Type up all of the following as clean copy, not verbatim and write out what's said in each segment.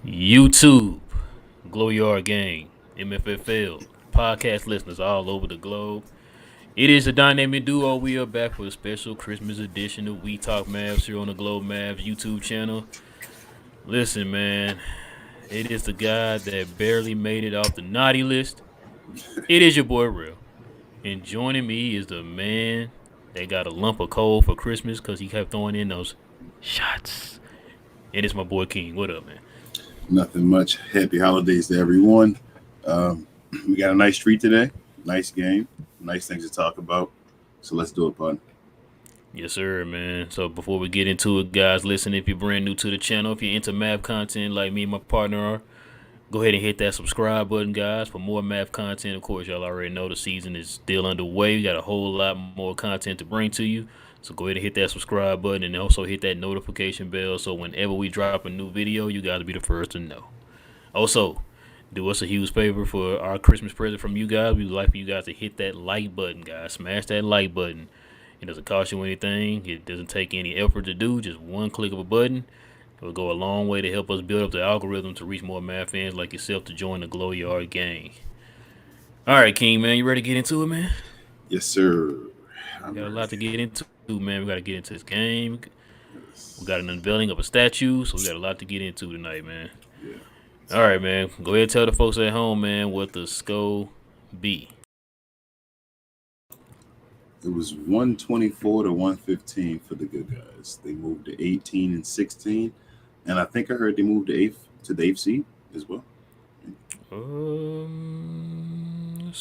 YouTube, Glow Yard Gang, MFFL, podcast listeners all over the globe. It is a dynamic duo. We are back for a special Christmas edition of We Talk Mavs here on the Glow Mavs YouTube channel. Listen, man, it is the guy that barely made it off the naughty list. It is your boy Real. And joining me is the man that got a lump of coal for Christmas because he kept throwing in those shots. And it's my boy King. What up, man? Nothing much. Happy holidays to everyone. We got a nice treat today. Nice game. Nice things to talk about. So let's do it, bud. Yes, sir, man. So before we get into it, guys, listen, if you're brand new to the channel, if you're into math content like me and my partner are, go ahead and hit that subscribe button, guys, for more math content. Of course, y'all already know the season is still underway. We got a whole lot more content to bring to you. So go ahead and hit that subscribe button and also hit that notification bell so whenever we drop a new video, you guys will be the first to know. Also, do us a huge favor for our Christmas present from you guys. We would like for you guys to hit that like button, guys. Smash that like button. It doesn't cost you anything. It doesn't take any effort to do. Just one click of a button. It will go a long way to help us build up the algorithm to reach more math fans like yourself to join the Glow Yard gang. All right, King, man. You ready to get into it, man? Yes, sir. We got a lot to get into, man. We got to get into this game. We got an unveiling of a statue, so we got a lot to get into tonight, man. Yeah. All right, man. Go ahead and tell the folks at home, man, what the score be. It was 124 to 115 for the good guys. They moved to 18 and 16. And I think I heard they moved to the eighth seed as well.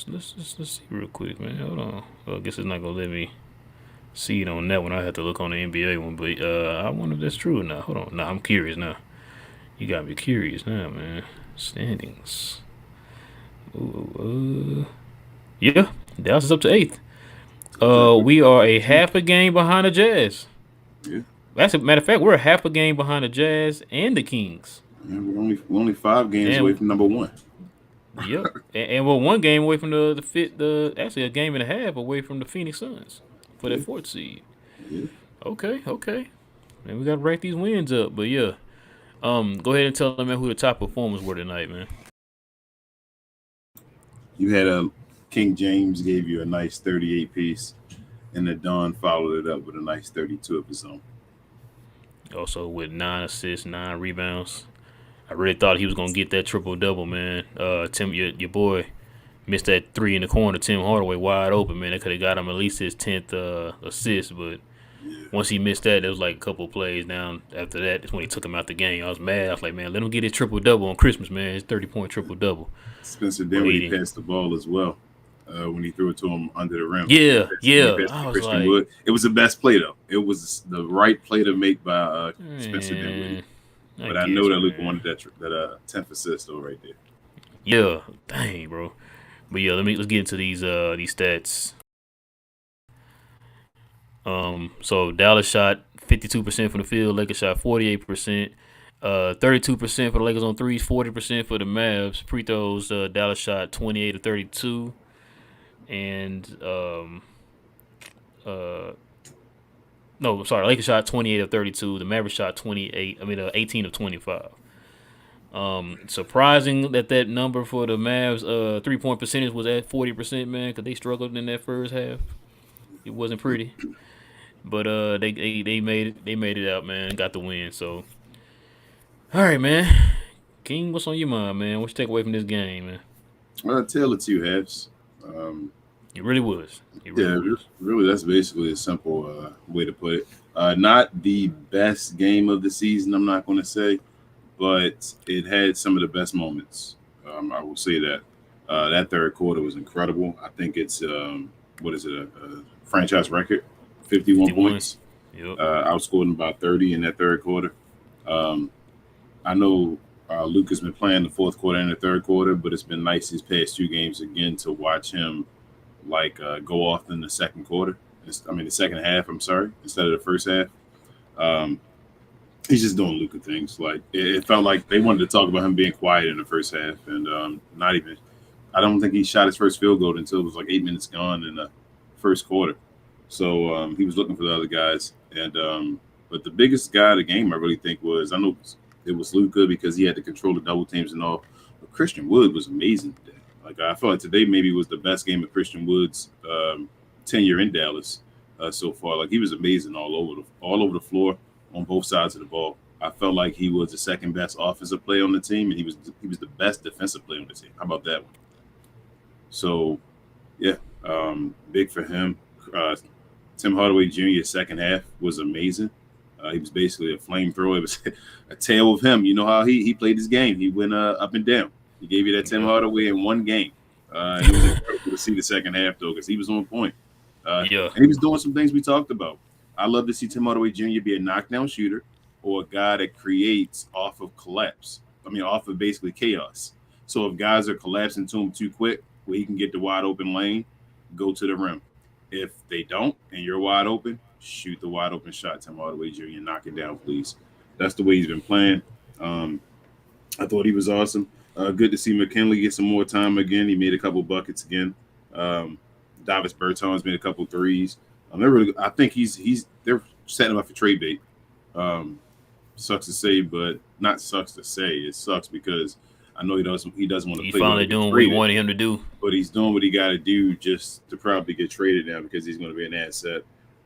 Let's see real quick, man. Hold on. Well, I guess it's not gonna let me see it on that one. I have to look on the NBA one, but I wonder if that's true or not. Hold on. Nah, I'm curious now. You got me curious now, man. Standings. Yeah, Dallas is up to 8th. We are a half a game behind the Jazz. Yeah. That's a matter of fact, we're a half a game behind the Jazz and the Kings. And we're only 5 games away from number 1. Yep, and we're 1 game away from actually a game and a half away from the Phoenix Suns for that 4th seed. Yeah. Okay, and we got to rack these wins up. But yeah, go ahead and tell them, man, who the top performers were tonight, man. You had King James gave you a nice 38 piece, and the Don followed it up with a nice 32 of his own. Also with 9 assists, 9 rebounds. I really thought he was gonna get that triple double, man. Tim, your boy, missed that 3 in the corner. Tim Hardaway wide open, man. That could have got him at least his 10th assist, but once he missed that, there was like a couple plays down. After that, that's when he took him out the game. I was mad. I was like, man, let him get his triple double on Christmas, man. His 30-point triple double. Spencer Dinwiddie passed the ball as well when he threw it to him under the rim. Yeah. I was like, Wood. It was the best play though. It was the right play to make by Spencer Dinwiddie. But I know that Luka wanted that 10th assist though right there. Yeah, dang, bro. But yeah, let's get into these stats. So Dallas shot 52% from the field. Lakers shot 48%. 32% for the Lakers on threes. 40% for the Mavs. Free throws. Dallas shot 28 to 32, and no, sorry, Lakers shot 28 of 32. The Mavericks shot 18 of 25. Surprising that number for the Mavs 3-point percentage was at 40%, man, because they struggled in that first half. It wasn't pretty, but they made it out, man. Got the win. So, all right, man. King, what's on your mind, man? What you take away from this game, man? Tale of two halves. It really was. Really, that's basically a simple way to put it. Not the best game of the season, I'm not going to say, but it had some of the best moments. I will say that. That third quarter was incredible. I think it's, a franchise record, 51 points. Yep. Outscored them about 30 in that third quarter. I know Luka's been playing the fourth quarter and the third quarter, but it's been nice these past 2 games again to watch him go off in the second quarter. The second half, I'm sorry, instead of the first half. He's just doing Luka things. Like it felt like they wanted to talk about him being quiet in the first half, and not even. I don't think he shot his first field goal until it was like 8 minutes gone in the first quarter. So he was looking for the other guys, and but the biggest guy of the game, I really think, was, I know it was Luka because he had to control the double teams and all. But Christian Wood was amazing today. Like I felt like today maybe was the best game of Christian Wood's tenure in Dallas so far. Like he was amazing all over the floor on both sides of the ball. I felt like he was the second best offensive player on the team, and he was the best defensive player on the team. How about that one? So, yeah, big for him. Tim Hardaway Jr. second half was amazing. He was basically a flamethrower. It was a tale of him. You know how he played his game. He went up and down. He gave you that Tim Hardaway in one game. It was incredible to see the second half, though, because he was on point. And he was doing some things we talked about. I love to see Tim Hardaway Jr. be a knockdown shooter or a guy that creates off of collapse. Off of basically chaos. So if guys are collapsing to him too quick, where he can get the wide open lane, go to the rim. If they don't and you're wide open, shoot the wide open shot, Tim Hardaway Jr. Knock it down, please. That's the way he's been playing. I thought he was awesome. Good to see McKinley get some more time again. He made a couple buckets again. Davis Bertans made a couple threes. I think they're setting him up for trade bait. Sucks to say, but not sucks to say. It sucks because I know he doesn't want to play. He's finally doing what he wanted him to do. But he's doing what he got to do just to probably get traded now because he's going to be an asset.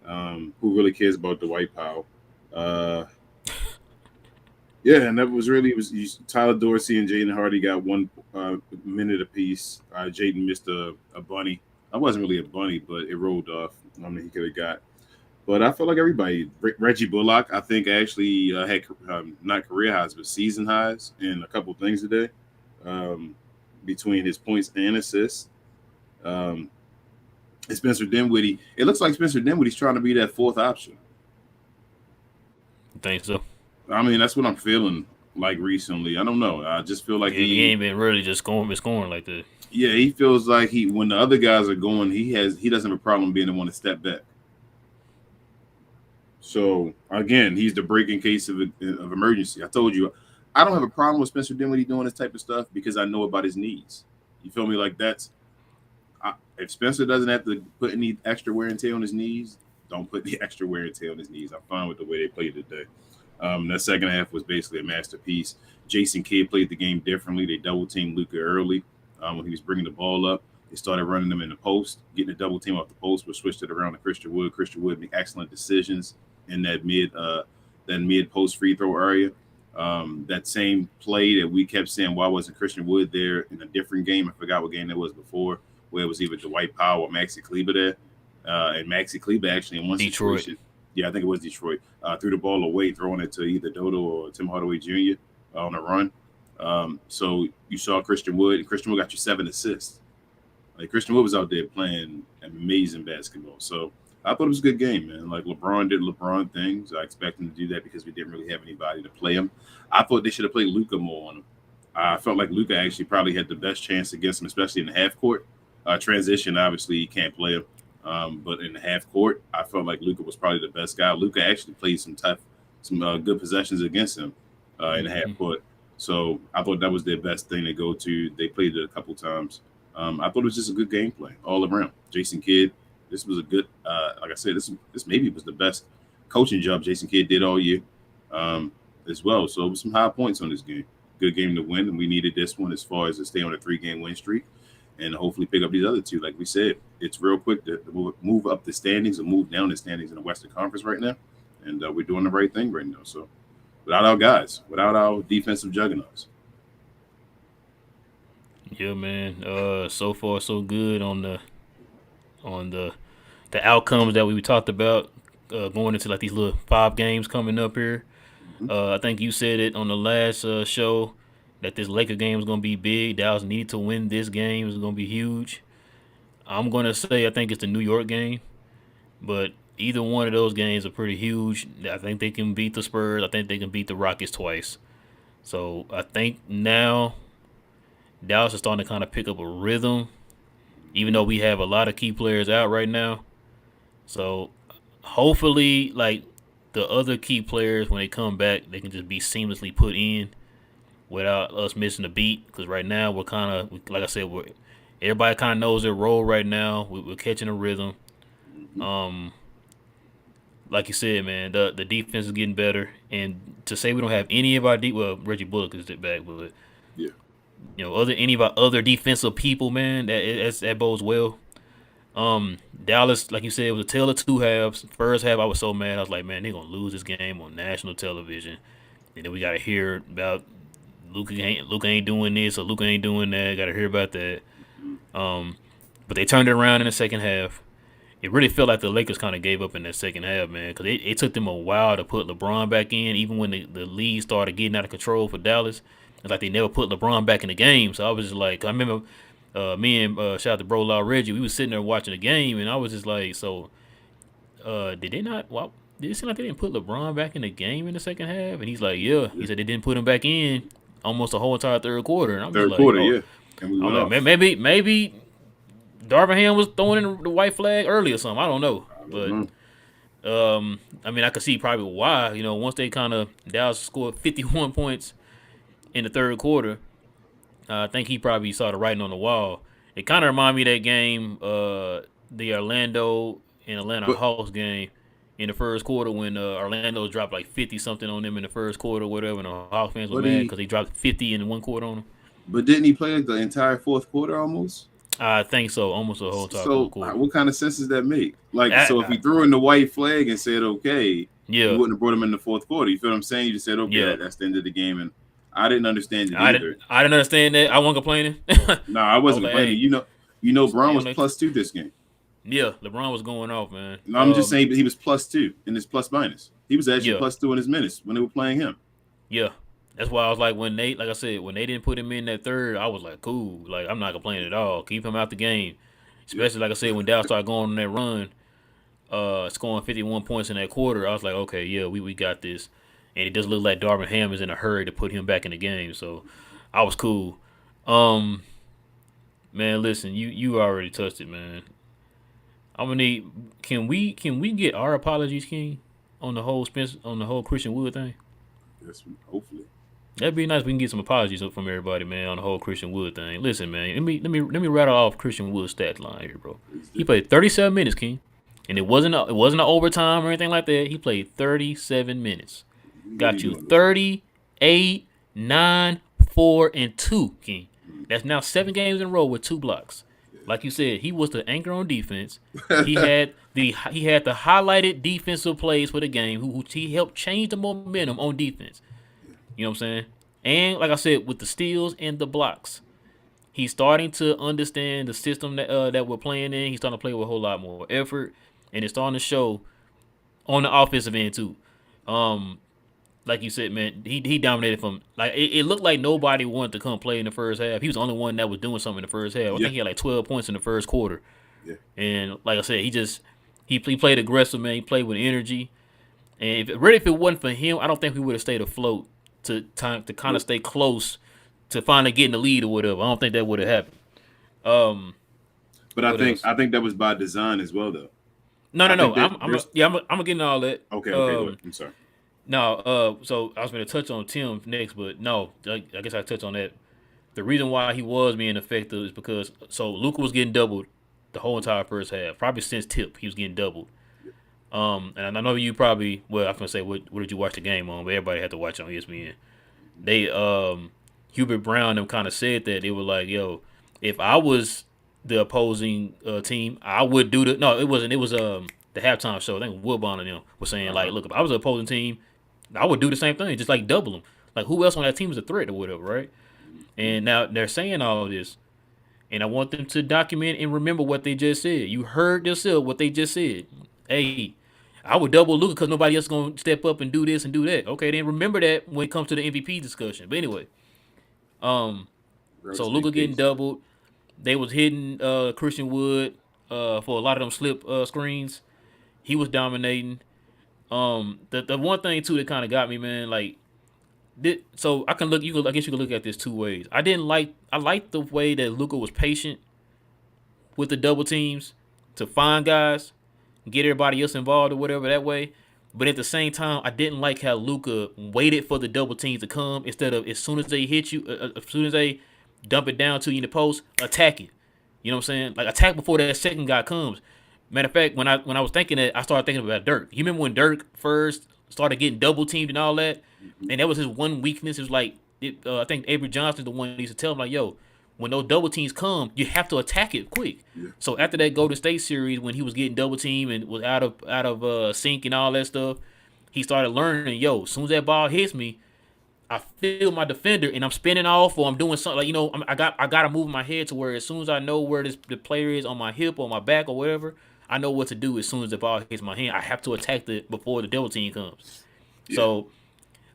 Who really cares about Dwight Powell? And that was really Tyler Dorsey and Jaden Hardy got 1 minute apiece. Jaden missed a bunny. I wasn't really a bunny, but it rolled off. He could have got. But I felt like everybody, Reggie Bullock, I think actually had not career highs, but season highs in a couple of things today between his points and assists. Spencer Dinwiddie, it looks like Spencer Dinwiddie's trying to be that fourth option. You think so? That's what I'm feeling like recently. I don't know. I just feel like he ain't been really just scoring like that. Yeah, he feels like when the other guys are going, he doesn't have a problem being the one to step back. So, again, he's the breaking case of emergency. I told you, I don't have a problem with Spencer Dinwiddie doing this type of stuff because I know about his knees. You feel me? Like if Spencer doesn't have to put any extra wear and tear on his knees, don't put the extra wear and tear on his knees. I'm fine with the way they played today. That second half was basically a masterpiece. Jason Kidd played the game differently. They double-teamed Luka early when he was bringing the ball up. They started running them in the post, getting a double team off the post, but switched it around to Christian Wood. Christian Wood made excellent decisions in that mid post free throw area. That same play that we kept saying, why wasn't Christian Wood there in a different game? I forgot what game that was before, where it was either Dwight Powell or Maxi Kleber there. And Maxi Kleber actually in one Detroit. situation. Yeah, I think it was Detroit. Threw the ball away, throwing it to either Dodo or Tim Hardaway Jr. On a run. So you saw Christian Wood, and Christian Wood got you 7 assists. Like Christian Wood was out there playing amazing basketball. So I thought it was a good game, man. Like LeBron did LeBron things. I expect him to do that because we didn't really have anybody to play him. I thought they should have played Luka more on him. I felt like Luka actually probably had the best chance against him, especially in the half court. Transition, obviously, he can't play him. But in the half court, I felt like Luka was probably the best guy. Luka actually played some good possessions against him in the half court. So I thought that was their best thing to go to. They played it a couple times. I thought it was just a good gameplay all around. Jason Kidd, this was a good, like I said, this maybe was the best coaching job Jason Kidd did all year as well. So it was some high points on this game. Good game to win, and we needed this one as far as to stay on a 3-game win streak and hopefully pick up these other 2. Like we said, it's real quick to move up the standings or move down the standings in the Western Conference right now, and we're doing the right thing right now. So without our guys, without our defensive juggernauts. Yeah, man. So far so good on the outcomes that we talked about going into like these little 5 games coming up here. I think you said it on the last show that this Laker game is going to be big. Dallas needed to win this game. It's going to be huge. I'm going to say I think it's the New York game, but either one of those games are pretty huge. I think they can beat the Spurs. I think they can beat the Rockets twice. So I think now Dallas is starting to kind of pick up a rhythm, even though we have a lot of key players out right now. So hopefully, like the other key players, when they come back, they can just be seamlessly put in without us missing a beat. Because right now we're kind of, like I said, everybody kind of knows their role right now. We're catching a rhythm. like you said, man, the defense is getting better, and to say we don't have any of our Reggie Bullock is back, but Yeah. any of our other defensive people, man, that bodes well. Dallas, like you said, it was a tale of two halves. First half, I was so mad. I was like, man, they're gonna lose this game on national television, and then we gotta hear about Luka ain't doing this or Luka ain't doing that. Gotta hear about that. But they turned it around in the second half. It really felt like the Lakers kind of gave up in that second half, man, because it took them a while to put LeBron back in. Even when the lead started getting out of control for Dallas, it's like they never put LeBron back in the game. So I was just like, I remember me and shout out to Bro Law Reggie, we was sitting there watching the game, and I was just like, so did they not? Well, did it seem like they didn't put LeBron back in the game in the second half? And he's like, yeah. He said they didn't put him back in almost the whole entire third quarter. And I'm Third just quarter, like, yeah. And we went I'm off. like, maybe Darvin Ham was throwing in the white flag early or something. I don't know. But I mean, I could see probably why. Once they kind of Dallas scored 51 points in the third quarter, I think he probably saw the writing on the wall. It kind of reminded me of that game, the Orlando and Atlanta Hawks game in the first quarter when Orlando dropped like 50 something on them in the first quarter, or whatever, and the Hawks fans were mad because they dropped 50 in one quarter on them. But didn't he play like the entire fourth quarter almost? I think so, almost the whole entire fourth quarter. What kind of sense does that make? So if he threw in the white flag and said okay, you wouldn't have brought him in the fourth quarter. You feel what I'm saying? You just said okay, that's the end of the game, and I didn't understand it either. I didn't understand that. I wasn't complaining. No, I wasn't complaining. Hey, Brown was +2 this game. Yeah, LeBron was going off, man. No, I'm just saying he was +2 in his plus minus. He was actually +2 in his minutes when they were playing him. Yeah. That's why I was like, when they didn't put him in that third, I was like, cool. Like, I'm not complaining at all. Keep him out the game. Especially, like I said, when Dallas started going on that run, scoring 51 points in that quarter, I was like, okay, yeah, we got this. And it does look like Darvin Ham is in a hurry to put him back in the game. So I was cool. Man, listen, you already touched it, man. I'm gonna need. Can we get our apologies, King, on the whole Christian Wood thing? Yes, hopefully. That'd be nice. We can get some apologies up from everybody, man, on the whole Christian Wood thing. Listen, man, let me rattle off Christian Wood's stat line here, bro. He played 37 minutes, King, and it wasn't an overtime or anything like that. He played 37 minutes. Got you 38, 9, 4, and 2, King. That's now 7 games in a row with 2 blocks. Like you said, he was the anchor on defense. He had the highlighted defensive plays for the game. Who he helped change the momentum on defense. You know what I'm saying? And like I said, with the steals and the blocks, he's starting to understand the system that we're playing in. He's starting to play with a whole lot more effort, and it's starting to show on the offensive end too. Like you said, man, he dominated from like it looked like nobody wanted to come play in the first half. He was the only one that was doing something in the first half. I think he had like 12 points in the first quarter. Yeah. And like I said, he played aggressive, man. He played with energy. And if it wasn't for him, I don't think we would have stayed afloat to kind of stay close to finally getting the lead or whatever. I don't think that would have happened. But I think that was by design as well, though. No. I'm gonna get into all that. Okay. I'm sorry. No, so I was going to touch on Tim next, but no, I guess I touch on that. The reason why he was being effective is because Luka was getting doubled the whole entire first half, probably since tip he was getting doubled. And I know you probably I was gonna say what did you watch the game on? But everybody had to watch it on ESPN. They Hubert Brown them kind of said that they were like, yo, if I was the opposing team, I would do the no, it wasn't. It was the halftime show. I think Woodbine and them were saying like, look, if I was the opposing team, I would do the same thing, just like double them. Like who else on that team is a threat or whatever, right? And now they're saying all of this, and I want them to document and remember what they just said. You heard yourself what they just said. Hey, I would double Luka because nobody else is going to step up and do this and do that. Okay, then remember that when it comes to the MVP discussion. But anyway, so Luka getting doubled. They was hitting Christian Wood for a lot of them slip screens. He was dominating. The one thing too that kind of got me, man, like, so I guess you can look at this two ways. I liked the way that Luka was patient with the double teams to find guys, get everybody else involved or whatever that way. But at the same time, I didn't like how Luka waited for the double teams to come instead of as soon as they hit you, as soon as they dump it down to you in the post, attack it. You know what I'm saying? Like attack before that second guy comes. Matter of fact, when I was thinking that, I started thinking about Dirk. You remember when Dirk first started getting double teamed and all that, and that was his one weakness. It was like I think Avery Johnson's the one that used to tell him like, "Yo, when those double teams come, you have to attack it quick." Yeah. So after that Golden State series, when he was getting double teamed and was out of sync and all that stuff, he started learning. Yo, as soon as that ball hits me, I feel my defender and I'm spinning off or I'm doing something like I got to move my head to where as soon as I know where the player is on my hip or my back or whatever, I know what to do as soon as the ball hits my hand. I have to attack it before the double team comes. Yeah. So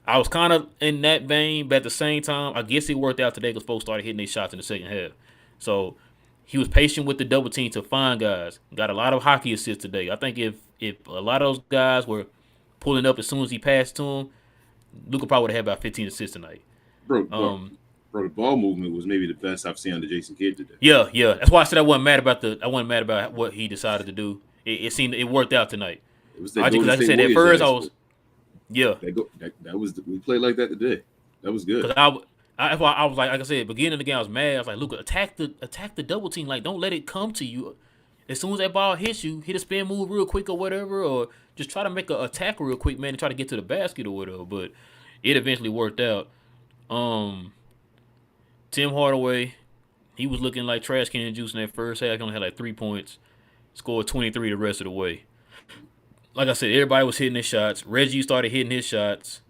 I was kind of in that vein, but at the same time, I guess it worked out today because folks started hitting their shots in the second half. So he was patient with the double team to find guys. Got a lot of hockey assists today. I think if a lot of those guys were pulling up as soon as he passed to him, Luka probably would have had about 15 assists tonight. Bro, the ball movement was maybe the best I've seen under Jason Kidd today. Yeah. That's why I said I wasn't mad about what he decided to do. It seemed it worked out tonight. It was Like I said, at first I was, we played like that today. That was good. Because I was like I said, beginning of the game I was mad. I was like, Luka, attack the double team. Like, don't let it come to you. As soon as that ball hits you, hit a spin move real quick or whatever, or just try to make an attack real quick, man, and try to get to the basket or whatever. But it eventually worked out. Tim Hardaway, he was looking like trash can juice in that first half. He only had like 3 points. Scored 23 the rest of the way. Like I said, everybody was hitting their shots. Reggie started hitting his shots.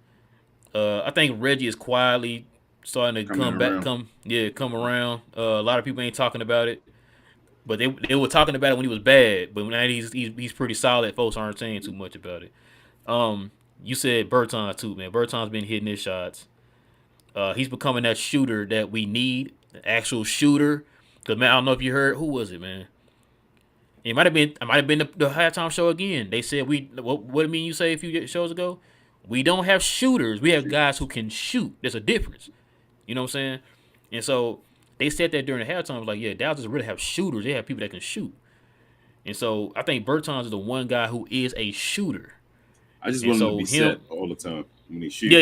I think Reggie is quietly starting to come around. A lot of people ain't talking about it. But they were talking about it when he was bad. But now he's pretty solid. Folks aren't saying too much about it. You said Bertans too, man. Bertans been hitting his shots. He's becoming that shooter that we need, an actual shooter. Because, man, I don't know if you heard. Who was it, man? It might have been the halftime show again. They said what did you say a few shows ago? We don't have shooters. We have guys who can shoot. There's a difference. You know what I'm saying? And so they said that during the halftime. I was like, yeah, Dallas doesn't really have shooters. They have people that can shoot. And so I think Bertans is the one guy who is a shooter. I just want him to be set all the time when he shoots.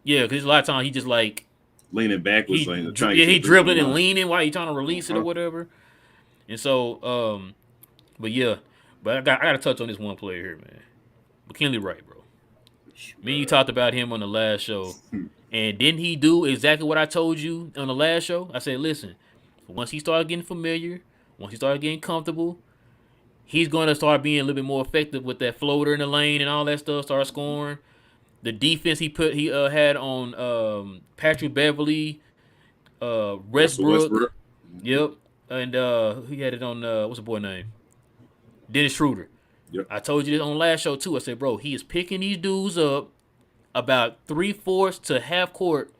Yeah, because a lot of times he just like leaning backwards, he dribbling and leaning while he trying to release it or whatever. And so, but I got to touch on this one player here, man. McKinley Wright, bro. Me and you talked about him on the last show, and didn't he do exactly what I told you on the last show? I said, listen, once he started getting familiar, once he started getting comfortable, he's going to start being a little bit more effective with that floater in the lane and all that stuff. Start scoring. The defense he had on Patrick Beverly, Westbrook. Yep, and he had it on what's the boy name? Dennis Schroeder. Yep. I told you this on last show too. I said, bro, he is picking these dudes up about 3/4 to half court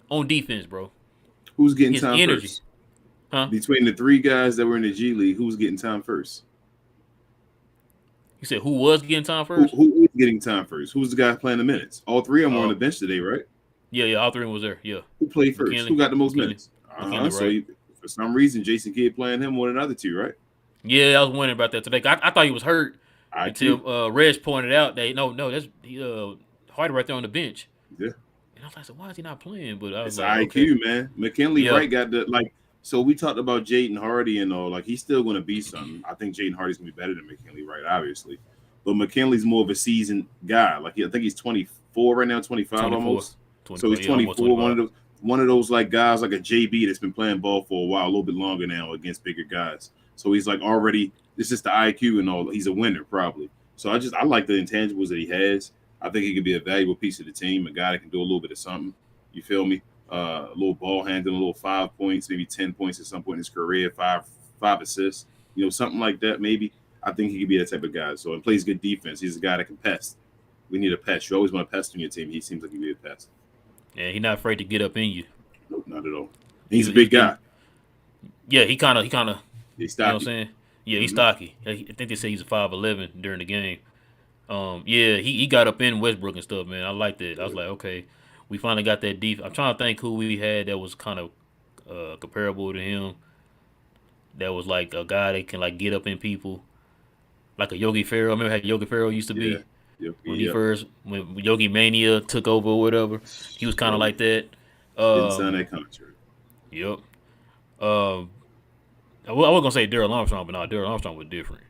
on defense, bro. Who's getting his time energy first? Huh? Between the three guys that were in the G League, who's getting time first? You said who was getting time first? Who is getting time first? Who's the guy playing the minutes? All three of them were on the bench today, right? Yeah, all three of them was there. Yeah. Who played first? McKinley, who got the most minutes? McKinley, so for some reason, Jason Kidd playing him more than other two, right? Yeah, I was wondering about that today. I thought he was hurt until Reg pointed out that no, that's Hardy right there on the bench. Yeah. And I was like, so why is he not playing? But I was it's like, IQ, okay. Man. McKinley Wright got the So we talked about Jaden Hardy and all. Like, he's still going to be something. I think Jaden Hardy's going to be better than McKinley Wright, obviously. But McKinley's more of a seasoned guy. Like, I think he's 24 right now, 25 almost. 24, so he's 24. One of those like guys like a JB that's been playing ball for a while, a little bit longer now against bigger guys. So he's like already. It's just the IQ and all. He's a winner probably. So I like the intangibles that he has. I think he could be a valuable piece of the team. A guy that can do a little bit of something. You feel me? A little ball handling, a little 5 points, maybe 10 points at some point in his career, five assists, something like that. Maybe I think he could be that type of guy. So he plays good defense. He's a guy that can pest. We need a pest. You always want a pest on your team. He seems like he'd be a pest. Yeah, he's not afraid to get up in you. Nope, not at all. He's a big guy. Yeah, he kind of. He's stocky. You know what I'm saying? Yeah, he's stocky. I think they say he's a 5'11" during the game. Yeah, he got up in Westbrook and stuff, man. I liked it. I was like, okay, we finally got that deep. I'm trying to think who we had that was kind of comparable to him. That was like a guy that can like get up in people, like a Yogi Ferrell. Remember how Yogi Ferrell used to be? When Yogi Mania took over or whatever, he was kind of like that. Didn't sign that contract. Yep. I was gonna say Daryl Armstrong, but no, Daryl Armstrong was different.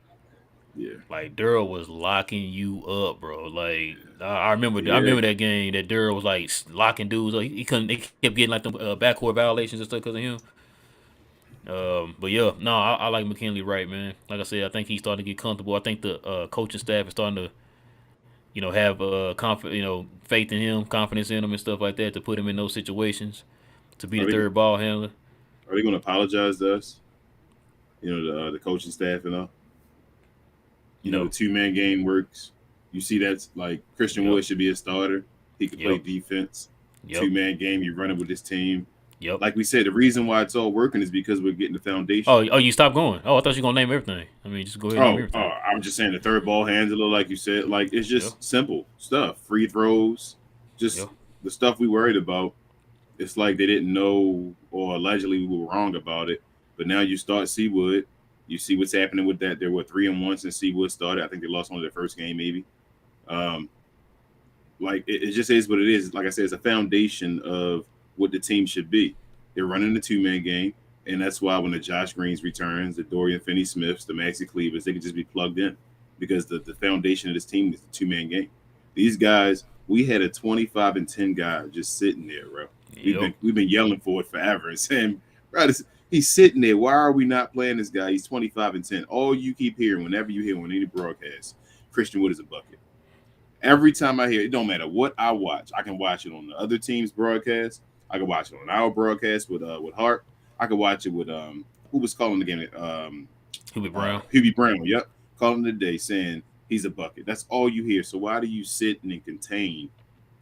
Yeah. Like Dirk was locking you up, bro. Like I remember, I Yeah. remember that game that Dirk was like locking dudes up. He couldn't. They kept getting like the backcourt violations and stuff because of him. But yeah, no, I like McKinley Wright, man. Like I said, I think he's starting to get comfortable. I think the coaching staff is starting to, have faith in him, confidence in him, and stuff like that to put him in those situations to be Are the they third ball handler. are they going to apologize to us? The coaching staff and all. The No, 2-man game works. You see, that's like Christian yep, Wood should be a starter. He could play yep, defense. yep, 2-man game, you run it with this team. yep. Like we said, the reason why it's all working is because we're getting the foundation. Oh, you stopped going. Oh, I thought you were gonna name everything. I mean, just go ahead and name everything. I'm just saying the third ball handler, like you said, like it's Yeah, just simple stuff. Free throws, yeah. just the stuff we worried about. It's like they didn't know or allegedly we were wrong about it. But now you start Seawood. You see what's happening with that. There were 3-1 since Seawood started. I think they lost one of their first game, maybe. Um, like it just is what it is. Like I said, it's a foundation of what the team should be. They're running the 2-man game, and that's why when the Josh Greens returns, the Dorian Finney-Smiths, the Maxi Cleavers, they can just be plugged in because the foundation of this team is the 2-man game. These guys, we had a 25-10 guy just sitting there, bro. Yep. We've been yelling for it forever and saying, bro, he's sitting there. Why are we not playing this guy? He's 25-10. All you keep hearing whenever you hear on any broadcast, Christian Wood is a bucket. Every time I hear it, don't matter what I watch. I can watch it on the other team's broadcast. I can watch it on our broadcast with Hart. I can watch it with who was calling the game? Hubie Brown. Hubie Brown. Yep, calling today saying he's a bucket. That's all you hear. So why do you sit and contain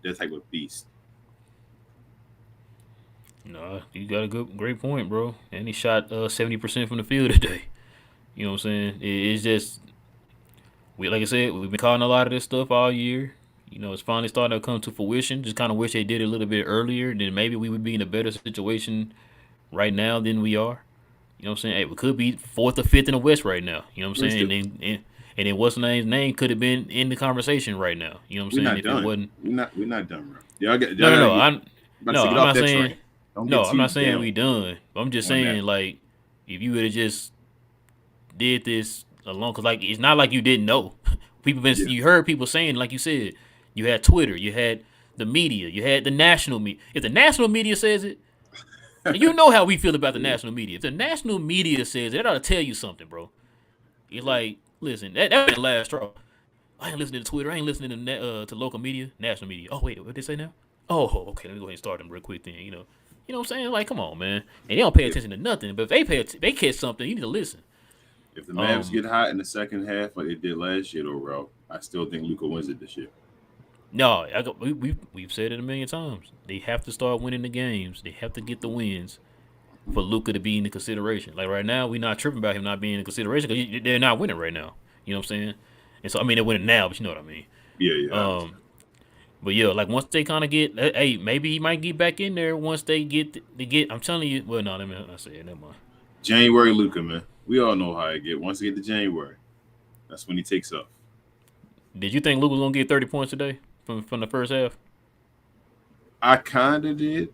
that type of beast? No, you got a great point, bro. And he shot 70% from the field today. You know what I'm saying? It's just like I said, we've been calling a lot of this stuff all year. It's finally starting to come to fruition. Just kind of wish they did it a little bit earlier. Then maybe we would be in a better situation right now than we are. You know what I'm saying? Hey, we could be 4th or 5th in the West right now. You know what I'm saying? And then what's the name could have been in the conversation right now. You know what I'm saying? If it wasn't, we're not done, bro. No. I'm not saying. Train. I'm not saying we done. I'm just saying like if you would have just did this alone, because like it's not like you didn't know. You heard people saying, like you said, you had Twitter, you had the media, you had the national media. If the national media says it, and you know how we feel about the national media. If the national media says it, that ought to tell you something, bro. It's like, listen, that was the last straw. I ain't listening to Twitter. I ain't listening to local media, national media. Oh wait, what they say now? Oh, okay. Let me go ahead and start them real quick then. You know what I'm saying? Like, come on, man. And they don't pay attention to nothing. But if they catch something, you need to listen. If the Mavs get hot in the second half like they did last year, though, Ralph, I still think Luka wins it this year. No, we've said it a million times. They have to start winning the games. They have to get the wins for Luka to be in the consideration. Like right now, we're not tripping about him not being in consideration because they're not winning right now. You know what I'm saying? And so, I mean, they're winning now, but you know what I mean. Yeah. But yeah, like once they kind of get, hey, maybe he might get back in there once they get. I'm telling you, well, no, let me not say it. Never mind. January Luka, man. We all know how it get. Once they get to January, that's when he takes off. Did you think Luka was gonna get 30 points today from the first half? I kind of did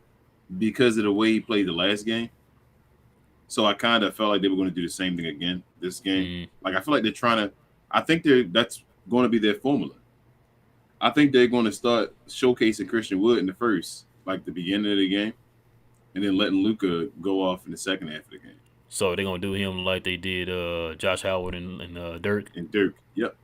because of the way he played the last game. So I kind of felt like they were going to do the same thing again this game. Mm-hmm. Like I feel like they're trying to. I think that's going to be their formula. I think they're going to start showcasing Christian Wood in the first, like the beginning of the game, and then letting Luka go off in the second half of the game. So they're gonna do him like they did Josh Howard and Dirk. And Dirk, yep.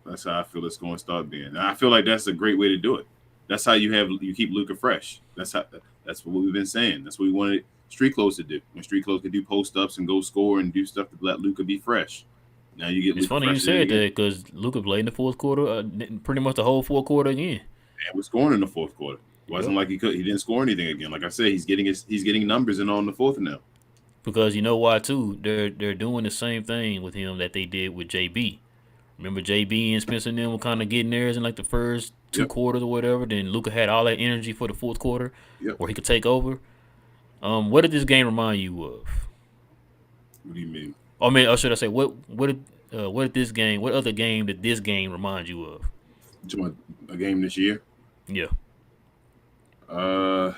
That's how I feel it's going to start being. And I feel like that's a great way to do it. That's how you keep Luka fresh. That's what we've been saying. That's what we wanted Street Clothes to do. When Street Clothes could do post ups and go score and do stuff to let Luka be fresh. Now you get. It's funny you said that because Luka played in the fourth quarter, pretty much the whole fourth quarter again. And was scoring in the fourth quarter. It wasn't like he didn't score anything again. Like I said, he's getting numbers in on the fourth now. Because you know why too? They're doing the same thing with him that they did with JB. Remember JB and Spencer and them were kind of getting theirs in like the first two quarters or whatever. Then Luka had all that energy for the fourth quarter where he could take over. What did this game remind you of? What do you mean? I mean, or should I say, what other game did this game remind you of? A game this year? Yeah. I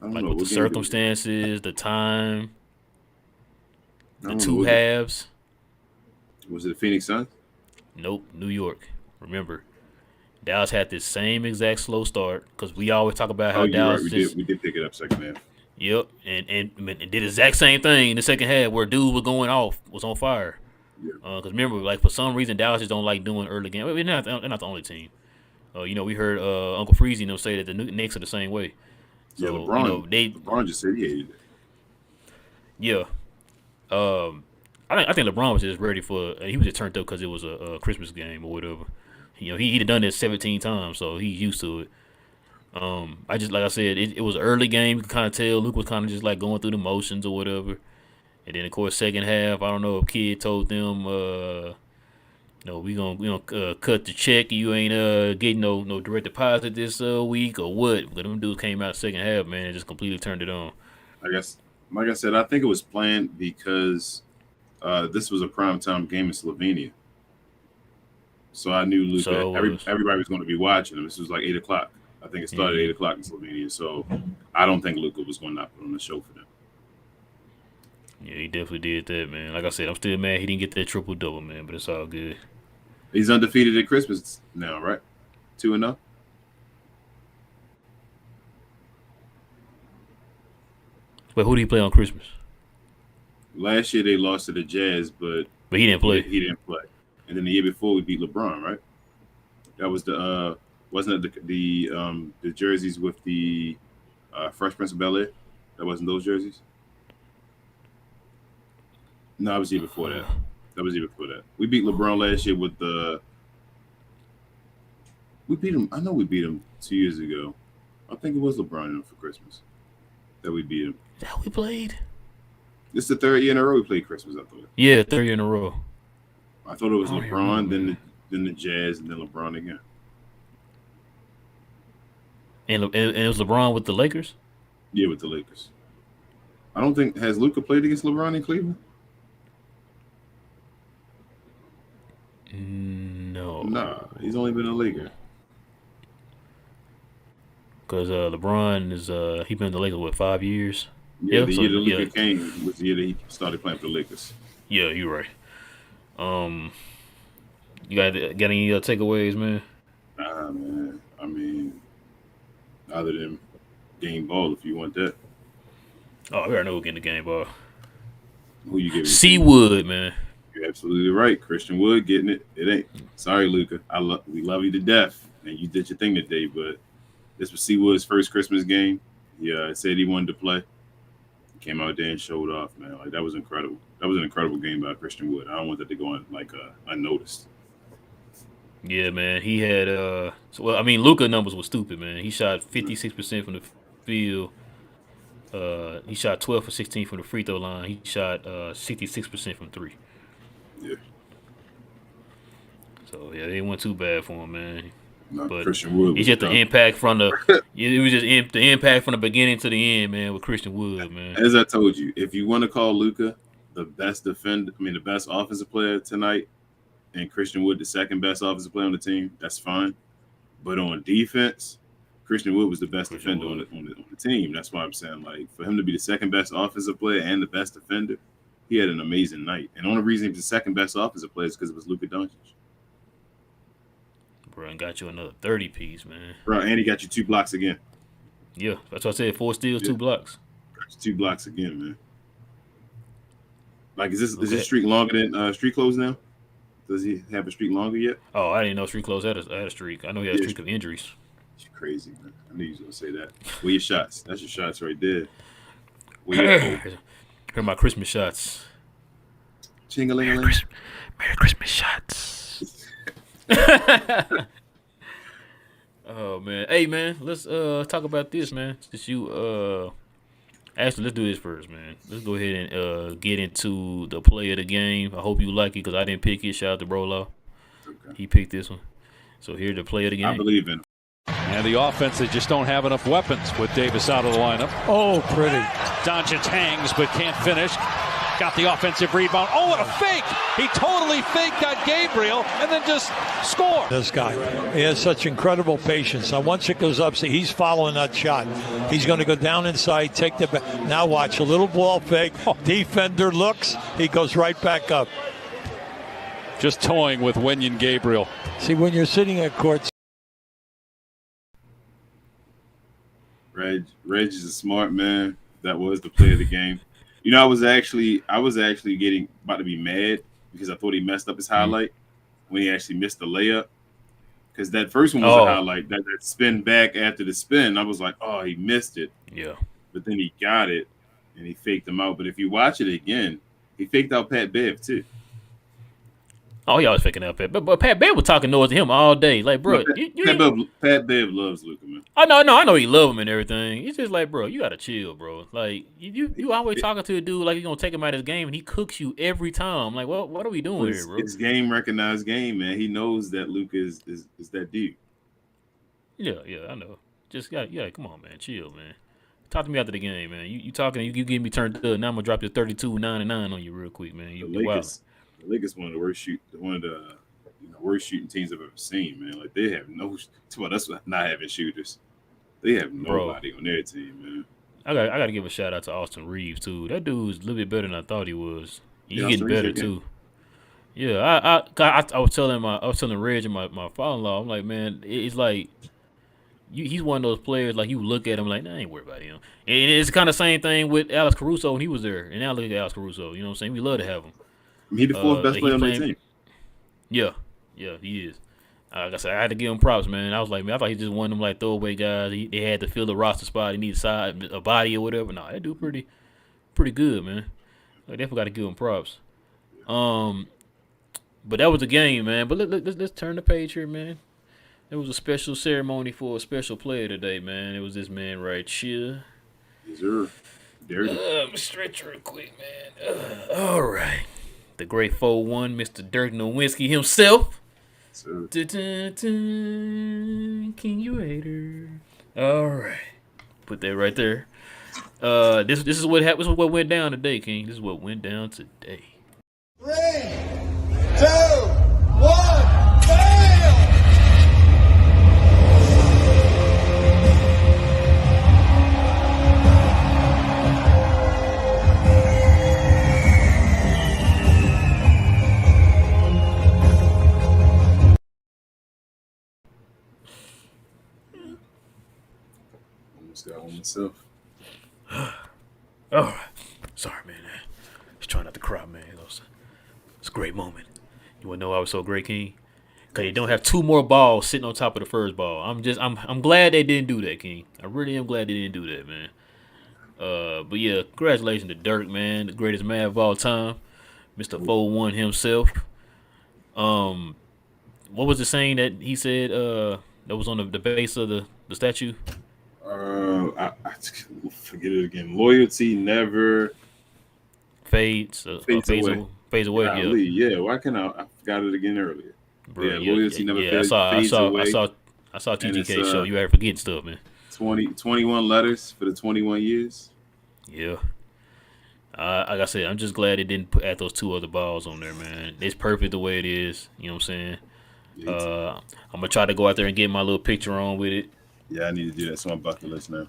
don't know. With the circumstances, the time, the two halves. Was it the Phoenix Suns? Nope, New York. Remember, Dallas had this same exact slow start because we always talk about how You're Dallas right. We did pick it up second half. Yep, and did the exact same thing in the second half where dude was going off, was on fire. Yeah. Because remember, like for some reason, Dallas just don't like doing early game. They're not the only team. We heard Uncle Freezy say that the Knicks are the same way. So, yeah, LeBron just said he hated it. Yeah. I think LeBron was just ready for. He was just turned up because it was a Christmas game or whatever. He'd done this 17 times, so he's used to it. Like I said, it was an early game. You could kind of tell Luka was kind of just like going through the motions or whatever. And then of course second half, I don't know if Kid told them, we gonna cut the check. You ain't getting no direct deposit this week or what? But them dudes came out second half, man, and just completely turned it on. I guess, like I said, I think it was planned because this was a primetime game in Slovenia. So I knew Luka. Everybody was going to be watching him. This was like 8 o'clock. I think it started at 8 o'clock in Slovenia. So I don't think Luka was going to not put on the show for them. Yeah, he definitely did that, man. Like I said, I'm still mad he didn't get that triple-double, man, but it's all good. He's undefeated at Christmas now, right? 2-0? But who did he play on Christmas? Last year they lost to the Jazz, but he didn't play. He didn't play. And then the year before we beat LeBron, right? That was the wasn't it the jerseys with the Fresh Prince of Bel-Air? That wasn't those jerseys? No, it was the year before that. That was the year before that. We beat LeBron last year with we beat him. I know we beat him 2 years ago. I think it was LeBron for Christmas that we beat him. Is that how we played? This is the third year in a row we played Christmas, I thought. Yeah, third year in a row. I thought it was LeBron, then the Jazz, and then LeBron again. And it was LeBron with the Lakers? Yeah, with the Lakers. I don't think – has Luka played against LeBron in Cleveland? No. Nah, he's only been a Laker. Because LeBron is he been in the Lakers, 5 years? Yeah, the year that Luka came was the year that he started playing for the Lakers. Yeah, you're right. You got any takeaways, man? Nah, man. I mean, other than game ball, if you want that. Oh, we already know who getting the game ball. Who you giving? C. Wood, man. You're absolutely right. Christian Wood getting it. It ain't. Sorry, Luka. We love you to death, and you did your thing today. But this was C. Wood's first Christmas game. Yeah, said he wanted to play. Came out there and showed off, man. Like, that was incredible. That was an incredible game by Christian Wood. I don't want that to go on unnoticed. Yeah, man. He had Luka numbers were stupid, man. He shot 56% from the field. He shot 12 for 16 from the free throw line. He shot 66% from three. Yeah. So yeah, it wasn't too bad for him, man. But Christian Wood. It's just the impact from the. It was just the impact from the beginning to the end, man. With Christian Wood, man. As I told you, if you want to call Luka the best the best offensive player tonight, and Christian Wood the second best offensive player on the team, that's fine. But on defense, Christian Wood was the best defender on the team. That's why I'm saying, like, for him to be the second best offensive player and the best defender, he had an amazing night. And the only reason he was the second best offensive player is because it was Luka Doncic. Bro, and got you another 30-piece, man. Bro, and he got you 2 blocks again. Yeah, that's what I said. 4 steals, 2 blocks. Got you 2 blocks again, man. Like, is this streak longer than streak close now? Does he have a streak longer yet? Oh, I didn't know streak close had a streak. I know he had a streak of injuries. You're crazy, man. I knew you was gonna say that. Where your shots? That's your shots right there. Here are my Christmas shots. Ching-a-ling-a-ling. Merry Christmas shots. Oh man, hey man, let's talk about this, man. Since you actually, let's do this first, man. Let's go ahead and get into the play of the game. I hope you like it because I didn't pick it. Shout out to Brolo. Okay. He picked this one. So here's the play of the game. I believe in him. And the offense, they just don't have enough weapons with Davis out of the lineup. Oh, pretty. Doncic hangs but can't finish. Got the offensive rebound. Oh, what a fake! He totally faked that Gabriel and then just scored. This guy, he has such incredible patience. Now, once it goes up, see, he's following that shot. He's going to go down inside, take the back. Now watch, a little ball fake. Defender looks, he goes right back up. just toying with Wenyen Gabriel. See, when you're sitting at court. Reg is a smart man. That was the play of the game. You know, I was actually getting about to be mad because I thought he messed up his highlight when he actually missed the layup. Because that first one was a highlight. That spin back after the spin, I was like, oh, he missed it. Yeah. But then he got it and he faked him out. But if you watch it again, he faked out Pat Bev too. Oh, he always faking out Pat. But Pat Bev was talking noise to him all day. Like, bro, Pat Bev loves Luka, man. I know he love him and everything. It's just like, bro, you gotta chill, bro. Like, you always talking to a dude like you're gonna take him out of his game, and he cooks you every time. Like, what are we doing here, bro? It's game recognized game, man. He knows that Luka is that dude. Yeah, I know. Just come on, man, chill, man. Talk to me after the game, man. You talking, you getting me turned up. Now I'm gonna drop your 32-99 on you real quick, man. The Lakers one of the worst shooting teams I've ever seen, man. Like they have that's not having shooters. They have nobody on their team, man. I gotta give a shout out to Austin Reeves too. That dude's a little bit better than I thought he was. He's getting better too. Yeah, I was telling Reg and my father-in-law, I'm like, man, it's like he's one of those players like you look at him like, nah, I ain't worried about him. And it's kind of same thing with Alex Caruso when he was there. And now look at Alex Caruso. You know what I'm saying? We love to have him. He's the fourth best player on their team. Yeah, he is. Like I said, I had to give him props, man. I was like, man, I thought he just one of them like throwaway guys. They had to fill the roster spot. He needed a body or whatever. No, that dude pretty good, man. I definitely got to give him props. But that was the game, man. But let's turn the page here, man. It was a special ceremony for a special player today, man. It was this man right here. Yes, sir. Dirty. Stretch real quick, man. All right. The great 4-1, Mr. Dirk Nowitzki himself. Sir. King you hater. All right. Put that right there. This is what happened. This is what went down today, King. This is what went down today. 3, 2, 1, bam! Got one myself. All right. Sorry, man. Just trying not to cry, man. It's a great moment. You want to know why I was so great, King? Because they don't have two more balls sitting on top of the first ball. I'm glad they didn't do that, King. I really am glad they didn't do that, man. But yeah, congratulations to Dirk, man, the greatest man of all time, Mr. 4-1 himself. What was the saying that he said that was on the base of the statue? I forget it again. Loyalty never fades away. Yeah. Why can I forgot it again earlier? Bro, loyalty never fades away. I saw TGK show. You had to forget stuff, man. 21 letters for the 21 years. Yeah. Like I said, I'm just glad they didn't add those two other balls on there, man. It's perfect the way it is. You know what I'm saying? I'm gonna try to go out there and get my little picture on with it. Yeah, I need to do that. It's on my bucket list now.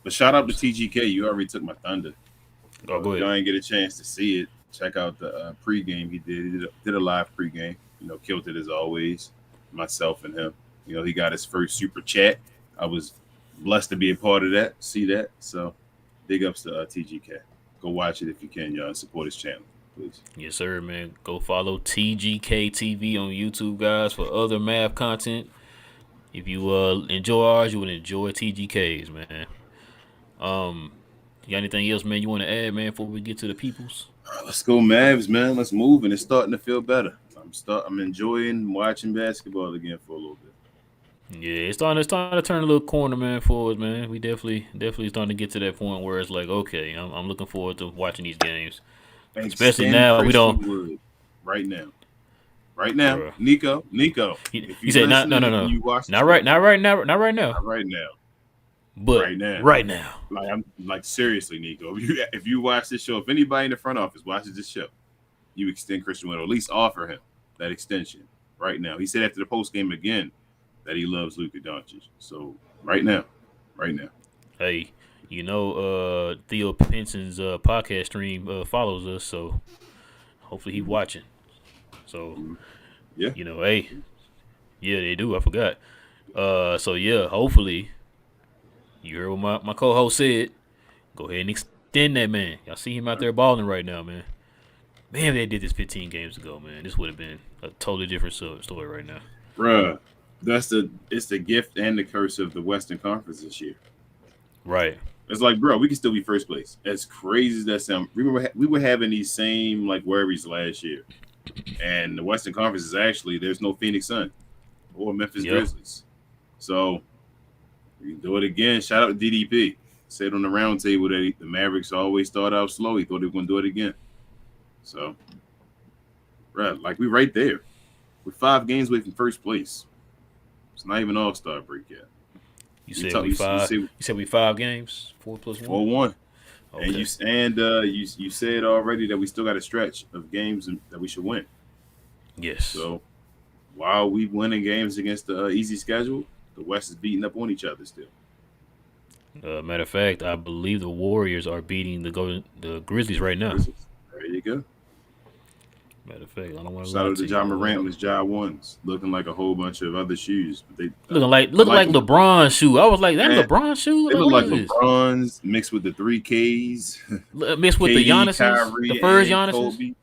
But shout out to TGK. You already took my thunder. Oh, go ahead. If y'all ain't get a chance to see it, check out the pregame he did. He did a live pregame. You know, killed it as always. Myself and him. You know, he got his first super chat. I was blessed to be a part of that. See that? So, big ups to TGK. Go watch it if you can, y'all, and support his channel, please. Yes, sir, man. Go follow TGK TV on YouTube, guys, for other math content. If you enjoy ours, you will enjoy TGK's, man. You got anything else, man, you want to add, man, before we get to the peoples? Let's go Mavs, man. Let's move, and it's starting to feel better. I'm enjoying watching basketball again for a little bit. Yeah, it's starting to turn a little corner, man, for us, man. We definitely starting to get to that point where it's like, okay, I'm looking forward to watching these games. Especially now, we don't. Right now, Bruh. Nico. He said, no. Not right now. But right now. Like seriously, Nico. If you watch this show, if anybody in the front office watches this show, you extend Christian Wood, or at least offer him that extension right now. He said after the post game again that he loves Luka Doncic. So right now. Hey, you know, Theo Penson's podcast stream follows us, so hopefully he's watching. So Yeah. You know, hey, yeah, they do. I forgot. So yeah, hopefully, you heard what my co-host said. Go ahead and extend that, man. Y'all see him out there balling right now, man. Man, if they did this 15 games ago, man, this would have been a totally different story right now. Bruh, it's the gift and the curse of the Western Conference this year. Right. It's like, bro, we can still be first place. As crazy as that sounds, we were having these same like worries last year, and the Western Conference is actually there's no Phoenix Sun or Memphis Grizzlies, so we can do it again. Shout out to DDP. Said on the round table that the Mavericks always start out slow. He thought they were going to do it again. So, right, like we right there. We're 5 games away from first place. It's not even All-Star break yet. You said we 5. You said we 5 games, 4 plus 1. 4-1. Okay. And you said already that we still got a stretch of games that we should win. Yes. So while we winning games against the easy schedule, the West is beating up on each other still. Matter of fact, I believe the Warriors are beating the Grizzlies right now. There you go. Matter of fact, I don't want to. Shout out to John Morant with Ja ones, looking like a whole bunch of other shoes. But they looking like LeBron's shoe. I was like, that LeBron's shoe. They look like LeBron's mixed with the 3Ks, mixed with the Giannis's, Kyrie, the first Giannis's.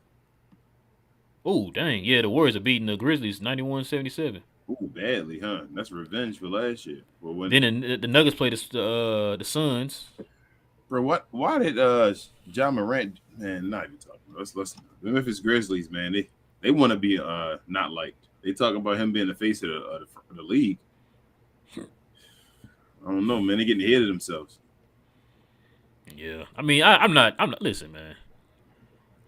Oh dang, yeah, the Warriors are beating the Grizzlies 91-77. Ooh, badly, huh? That's revenge for last year. Then the Nuggets played the Suns. Bro, why did John Morant, man, not even talking. Let's the Memphis Grizzlies, man, they want to be not liked. They talking about him being the face of the league. I don't know, man. They getting ahead of themselves. Yeah, I mean, I'm not. Listen, man.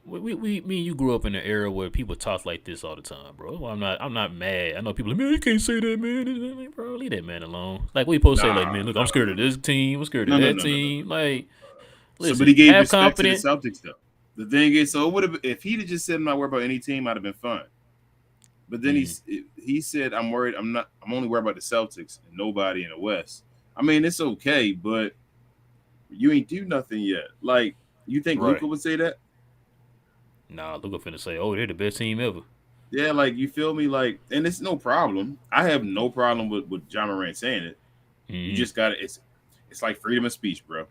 Me and you grew up in an era where people talk like this all the time, bro. Well, I'm not mad. I know people like, man, you can't say that, man. Bro, leave that man alone. Like, we supposed to say, like, man, look, I'm scared of this team. I'm scared of that team. Like, listen, so, but he gave have respect confidence. to the Celtics, though. The thing is, so it would have if he'd have just said, I'm not worried about any team, I'd have been fine. But then he said, I'm worried. I'm only worried about the Celtics and nobody in the West. I mean, it's okay, but you ain't do nothing yet. Like, you think Luka would say that? Nah, Luka finna say, oh, they're the best team ever. Yeah, like, you feel me? Like, and it's no problem. I have no problem with John Morant saying it. You just got to, it's like freedom of speech, bro.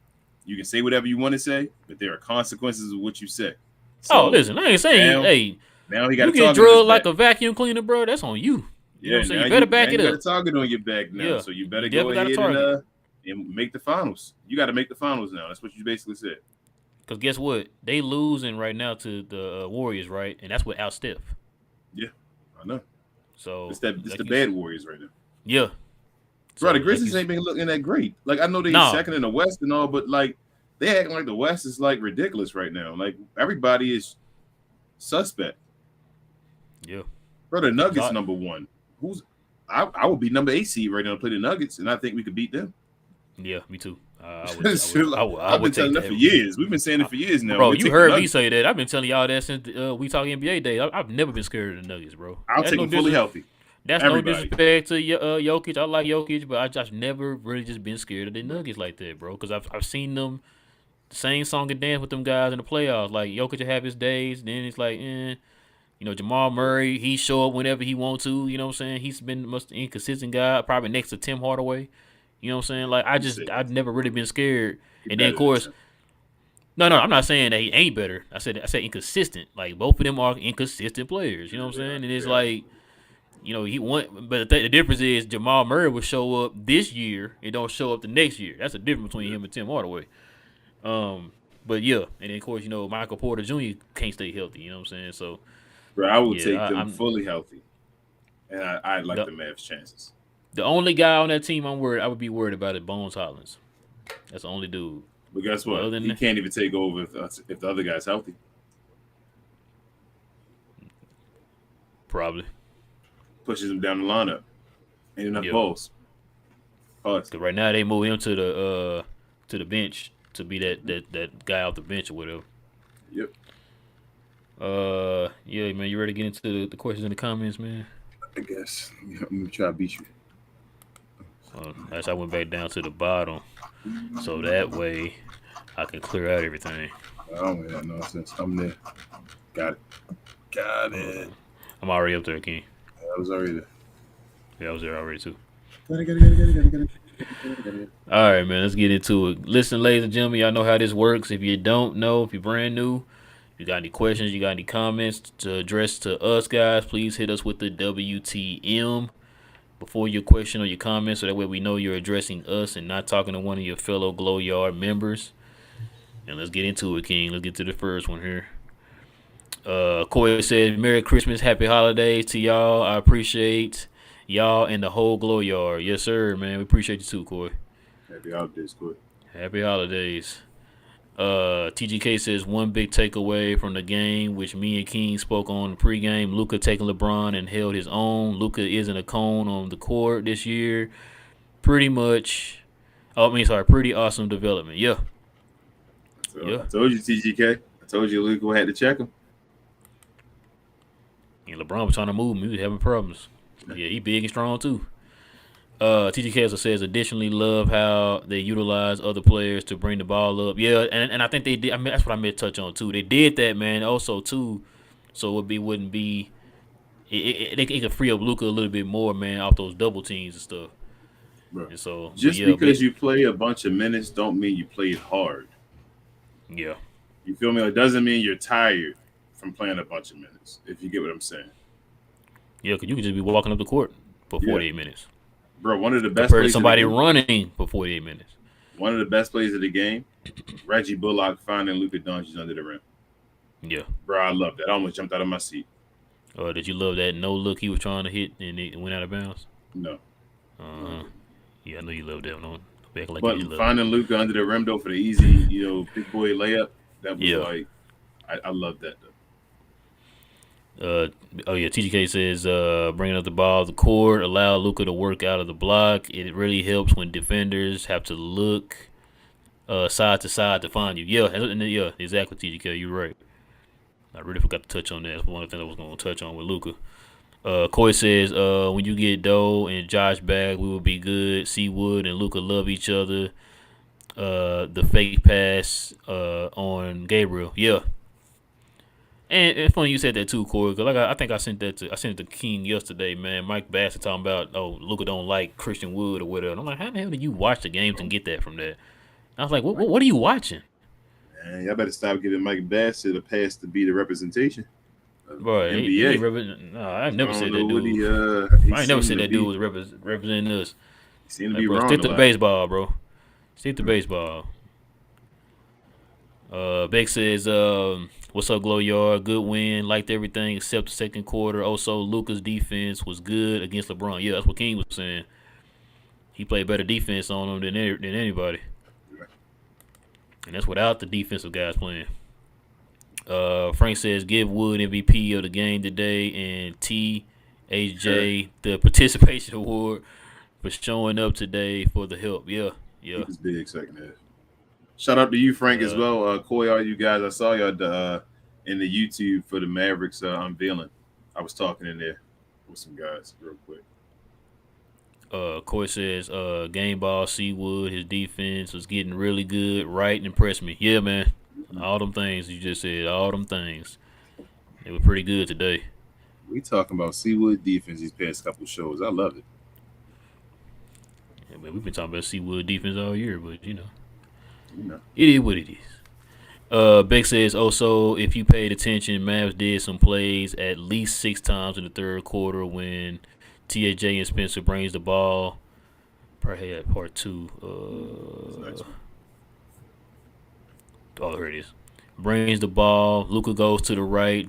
You can say whatever you want to say, but there are consequences of what you say. So, listen, I ain't saying, now he got you get drugged like a vacuum cleaner, bro. That's on you. You know what I'm saying? You better back it up. You got a target on your back now, so you better go ahead and make the finals. You got to make the finals now. That's what you basically said. Because guess what? They losing right now to the Warriors, right? And that's without Steph. Yeah, I know. So it's the bad Warriors right now. Yeah. Bro, the Grizzlies ain't been looking that great. Like, I know they're second in the West and all, but, like, they acting like the West is, like, ridiculous right now. Like, everybody is suspect. Yeah. Bro, the Nuggets number 1. I would be number 8 seed right now to play the Nuggets, and I think we could beat them. Yeah, me too. I've been telling that for years. We've been saying it for years now. Bro, you heard me say that. I've been telling y'all that since we talk NBA days. I've never been scared of the Nuggets, bro. I'll take them fully healthy. That's no disrespect to Jokic. I like Jokic, but I just never really just been scared of the Nuggets like that, bro. Because I've seen them sing song and dance with them guys in the playoffs. Like, Jokic will have his days, then it's like, you know, Jamal Murray, he show up whenever he want to. You know what I'm saying? He's been the most inconsistent guy, probably next to Tim Hardaway. You know what I'm saying? Like, I've never really been scared. And then, of course, no, I'm not saying that he ain't better. I said inconsistent. Like, both of them are inconsistent players. You know what I'm saying? And it's like, you know, but the difference is Jamal Murray will show up this year and don't show up the next year. That's the difference between him and Tim Hardaway. But yeah, and then of course, you know, Michael Porter Jr. can't stay healthy. You know what I'm saying? So, bro, I would take them fully healthy, and I like the Mavs' chances. The only guy on that team I would be worried about is Bones Hollins. That's the only dude. But guess what? He can't even take over if the other guy's healthy. Probably. Pushes him down the lineup. Ain't enough balls. Because right now they move him to the bench to be that guy off the bench or whatever. Yep. Yeah, man. You ready to get into the questions in the comments, man? I guess. I'm gonna try to beat you. As I went back down to the bottom, so that way I can clear out everything. I don't have nonsense. I'm there. Got it. I'm already up there, King. I was already there. Yeah, I was there already too. Got it. All right, man. Let's get into it. Listen, ladies and gentlemen, y'all know how this works. If you don't know, if you're brand new, if you got any questions, you got any comments to address to us, guys, please hit us with the WTM before your question or your comment, so that way we know you're addressing us and not talking to one of your fellow Glow Yard members. And let's get into it, King. Let's get to the first one here. Corey says, Merry Christmas, Happy Holidays to y'all. I appreciate y'all and the whole Glow Yard. Yes, sir, man. We appreciate you too, Corey. Happy holidays, Corey. Happy holidays. TGK says, one big takeaway from the game, which me and King spoke on the pregame, Luka taking LeBron and held his own. Luka isn't a cone on the court this year. Pretty awesome development. Yeah. I told you, TGK. I told you Luka had to check him. And LeBron was trying to move him. He was having problems. Yeah, he big and strong too. TGK says, additionally, love how they utilize other players to bring the ball up. Yeah, and I think they did. I mean, that's what I meant to touch on too. They did that, man. Also too, so it wouldn't be. It could free up Luka a little bit more, man, off those double teams and stuff. Bro, and so just because you play a bunch of minutes don't mean you played hard. Yeah. You feel me? It doesn't mean you're tired from playing a bunch of minutes, if you get what I'm saying. Yeah, because you could just be walking up the court for 48 minutes. Bro, one of the best compared plays to somebody running for 48 minutes. One of the best plays of the game, Reggie Bullock finding Luka Doncic under the rim. Yeah. Bro, I love that. I almost jumped out of my seat. Did you love that no look he was trying to hit and it went out of bounds? No. Yeah, I know you loved that one. But finding Luka under the rim, though, for the easy, big boy layup, that was I love that, though. TGK says, bringing up the ball, the court, allow Luka to work out of the block. It really helps when defenders have to look side to side to find you. Yeah, exactly, TGK. You're right. I really forgot to touch on that. That's one of the things I was going to touch on with Luka. Coy says, when you get Doe and Josh back, we will be good. Seawood and Luka love each other. The fake pass on Gabriel. Yeah. And it's funny you said that too, Corey, because I think I sent it to King yesterday, man. Mike Bassett talking about, Luka don't like Christian Wood or whatever. And I'm like, how the hell did you watch the games and get that from that? I was like, what are you watching? Man, y'all better stop giving Mike Bassett a pass to be the representation. Bro, NBA. I've never said that dude. I ain't never said that dude was representing us. He seemed to be wrong. Stick to the baseball, bro. Stick to baseball. Beck says, what's up, Glow Yard? Good win. Liked everything except the second quarter. Also, Luka's defense was good against LeBron. Yeah, that's what King was saying. He played better defense on him than anybody. And that's without the defensive guys playing. Frank says, give Wood MVP of the game today and THJ the participation award for showing up today for the help. Yeah. He was big second half. Shout out to you, Frank, as well. Coy, all you guys, I saw y'all in the YouTube for the Mavericks unveiling. I was talking in there with some guys real quick. Coy says, game ball, Seawood, his defense was getting really good. Wright impressed me. Yeah, man. All them things you just said, all them things. They were pretty good today. We talking about Seawood defense these past couple shows. I love it. Yeah, man, we've been talking about Seawood defense all year, but it is what it is. Beck says, also, if you paid attention, Mavs did some plays at least 6 times in the third quarter when TJ and Spencer brings the ball. Probably had part 2. Here it is. Brings the ball. Luka goes to the right,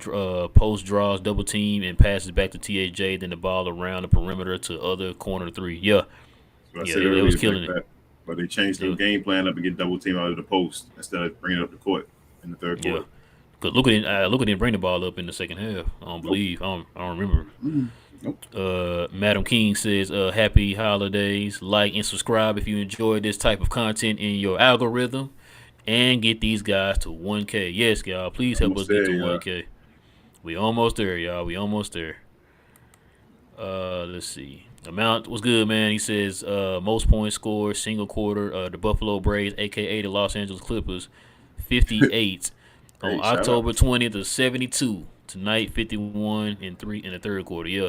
post draws, double team, and passes back to TJ. Then the ball around the perimeter to other corner 3. Yeah. It was killing it. But they changed their game plan up and get double team out of the post instead of bringing it up the court in the third quarter. Because Luka didn't bring the ball up in the second half. I don't believe. I don't remember. Nope. Madam King says, happy holidays. Like and subscribe if you enjoy this type of content in your algorithm. And get these guys to 1K. Yes, y'all. Please help us get to 1K. We almost there, y'all. We almost there. Let's see. Amount was good, man. He says most points scored, single quarter. The Buffalo Braves, a.k.a. the Los Angeles Clippers, 58 on October 20th of 72. Tonight, 51 in the third quarter. Yeah.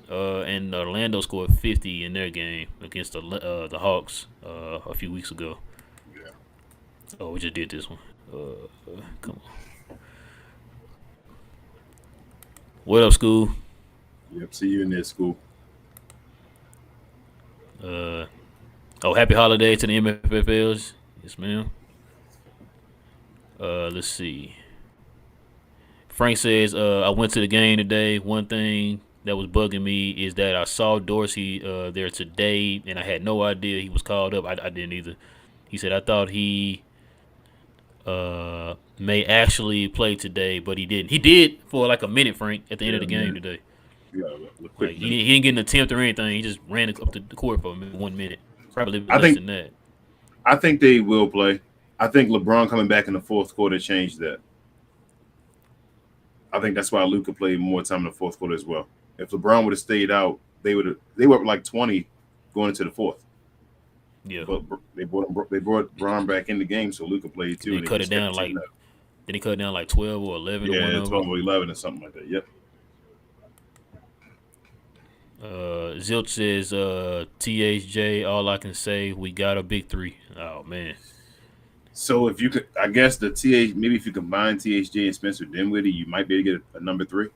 And Orlando scored 50 in their game against the Hawks a few weeks ago. Yeah. Oh, we just did this one. Come on. What up, school? Yep. See you in there, school. Happy holiday to the MFFLs. Yes, ma'am. Let's see. Frank says, I went to the game today. One thing that was bugging me is that I saw Dorsey there today, and I had no idea he was called up. I didn't either. He said, I thought he may actually play today, but he didn't. He did for like a minute, Frank, at the end of the game today. Yeah, Like, he didn't get an attempt or anything. He just ran up the court for 1 minute. Probably less than that. I think they will play. I think LeBron coming back in the fourth quarter changed that. I think that's why Luka played more time in the fourth quarter as well. If LeBron would have stayed out, they were like 20 going into the fourth. Yeah. But they brought Bron back in the game, so Luka played too. They cut it down like. Then he cut it down like 12 or 11. Yeah, or 12 or 11 or something like that. Yep. Zilch says, THJ, all I can say, we got a big three. Oh, man. So if you could, I guess maybe if you combine THJ and Spencer Dinwiddie, you might be able to get a number 3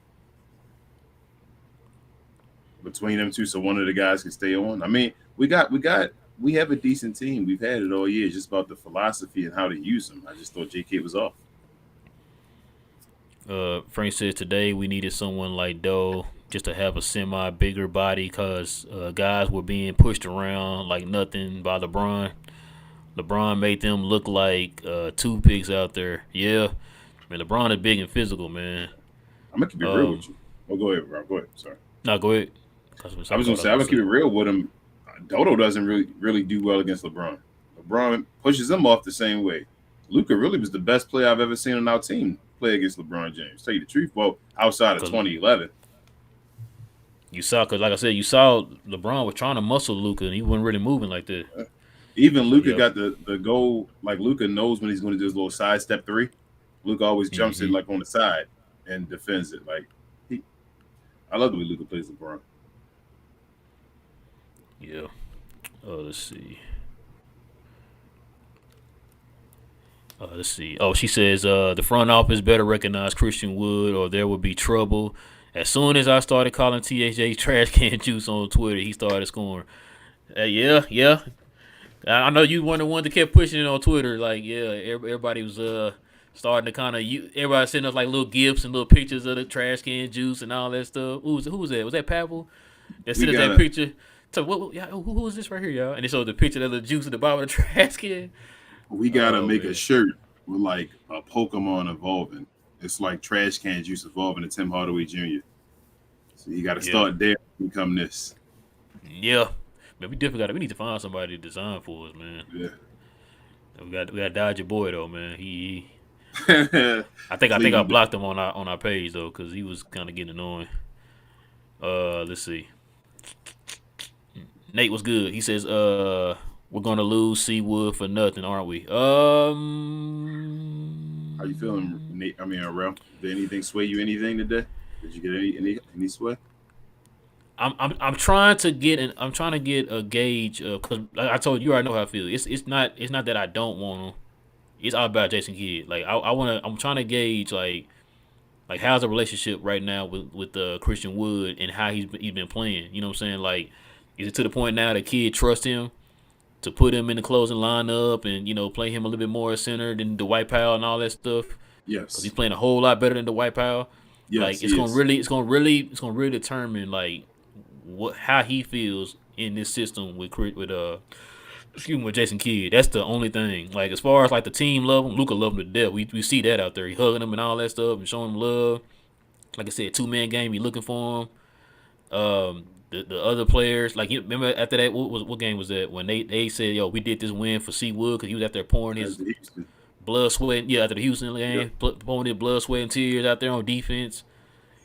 between them two, so one of the guys can stay on. I mean, we have a decent team. We've had it all year. It's just about the philosophy and how to use them. I just thought JK was off. Frank says today we needed someone like Doe just to have a semi-bigger body because guys were being pushed around like nothing by LeBron. LeBron made them look like toothpicks out there. Yeah. Man, LeBron is big and physical, man. I'm going to keep it real with you. Oh, go ahead, Rob. Go ahead. Sorry. No, go ahead. I was going to say, I'm going to keep it real with him. Dodo doesn't really do well against LeBron. LeBron pushes him off the same way. Luka really was the best player I've ever seen on our team play against LeBron James. Tell you the truth, well, outside of 2011. You saw, because like I said, you saw LeBron was trying to muscle Luka, and he wasn't really moving like that. Even Luka got the goal. Like Luka knows when he's going to do his little side step 3. Luka always jumps it like on the side and defends it. Like I love the way Luka plays LeBron. Yeah. Let's see. Oh, she says the front office better recognize Christian Wood or there will be trouble. As soon as I started calling THJ trash can juice on Twitter, he started scoring. Yeah. I know you weren't the one that kept pushing it on Twitter. Like, yeah, everybody was starting to kind of everybody sending us like little gifs and little pictures of the trash can juice and all that stuff. Who was that? Was that Pavel? That sent us that picture. So who is this right here, y'all? And they showed the picture of the juice at the bottom of the trash can. We gotta make a shirt with like a Pokemon evolving. It's like trash can juice evolving to Tim Hardaway Jr. So you gotta start there and become this. Yeah. Man, we need to find somebody to design for us, man. Yeah. We got dodge your boy though, man. He I think I blocked him on our page though, because he was kind of getting annoying. Let's see. Nate was good. He says, we're gonna lose Seawood for nothing, aren't we? How you feeling, Nate? I mean, Ralph, did anything sway you anything today? Did you get any sway? I'm trying to get a gauge because like I told you, I know how I feel. It's not that I don't want him. It's all about Jason Kidd. Like I'm trying to gauge like how's the relationship right now with Christian Wood and how he's been playing. You know what I'm saying? Like, is it to the point now that Kidd trusts him to put him in the closing lineup and play him a little bit more center than Dwight Powell and all that stuff? Yes, because he's playing a whole lot better than Dwight Powell. Yes, like it's gonna really determine like how he feels in this system with Jason Kidd. That's the only thing. Like as far as like the team love him, Luka love him to death. We see that out there. He hugging him and all that stuff and showing him love. Like I said, 2-man game. He looking for him. The other players, like you remember after that, what game was that when they said, yo, we did this win for Seawood because he was out there pouring his blood, sweat. Yeah, after the Houston game, pouring his blood, sweat, and tears out there on defense.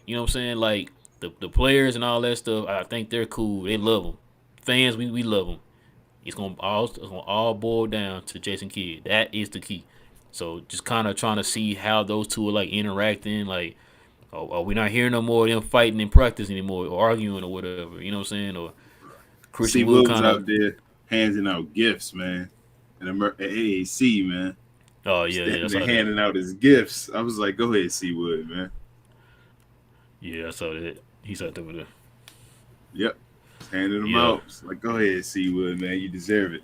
You know what I'm saying? Like the players and all that stuff, I think they're cool. They love them. Fans, we love them. It's gonna all boil down to Jason Kidd. That is the key. So just kind of trying to see how those two are like interacting. Like Or we not hearing no more of them fighting in practice anymore, or arguing or whatever. You know what I'm saying? Or Christian C. Wood Wood was kind out of. there handing out gifts, man. And at AAC, man. Oh yeah, Standing that's there how that. handing out his gifts. I was like, go ahead, C. Wood, man. Yeah, I saw that. He's out there with it. Yep. Handing them Yeah. out. It's like, go ahead, C. Wood, man. You deserve it.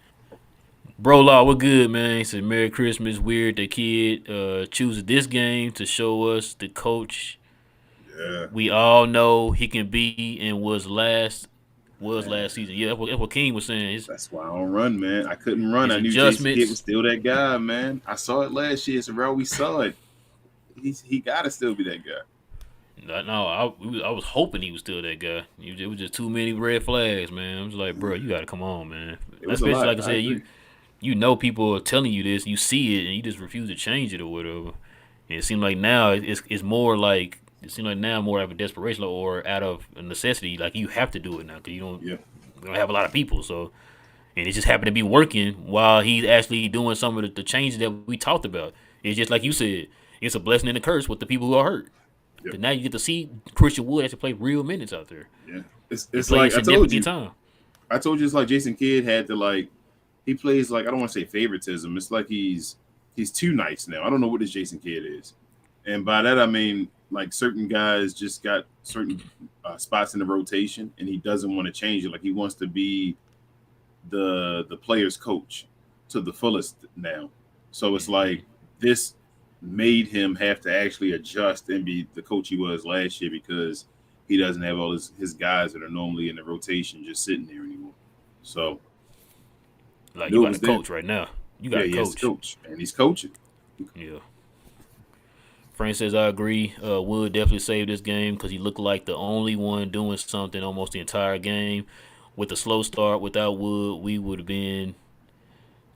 Bro Law, we're good, man. He said Merry Christmas. Weird the kid chooses this game to show us the coach Yeah. we all know he can be and was last season. Yeah, that's what King was saying. That's why I don't run, man. I couldn't run. His I knew Jason adjustments- Kidd was still that guy, man. I saw it last year. So we saw it. He got to still be that guy. No, I was hoping he was still that guy. It was just too many red flags, man. I was like, bro, you got to come on, man. It was a Especially lot. like I said, agree. you know people are telling you this, you see it, and you just refuse to change it or whatever. And it seems like now it's more like more out of a desperation or out of a necessity. Like you have to do it now because we don't have a lot of people. So, and it just happened to be working while he's actually doing some of the changes that we talked about. It's just like you said, it's a blessing and a curse with the people who are hurt. Yep. But now you get to see Christian Wood actually play real minutes out there. Yeah, it's Play like significant time. I told you it's like Jason Kidd had to he plays like I don't want to say favoritism. It's like he's too nice now. I don't know what this Jason Kidd is, and by that I mean like certain guys just got certain spots in the rotation, and he doesn't want to change it. Like he wants to be the player's coach to the fullest now. So it's like this made him have to actually adjust and be the coach he was last year because he doesn't have all his guys that are normally in the rotation just sitting there anymore. So Like you got a coach right now. You got a coach. coach, and he's coaching. Yeah. Frank says, I agree. Wood definitely saved this game because he looked like the only one doing something almost the entire game. With a slow start, without Wood, we would have been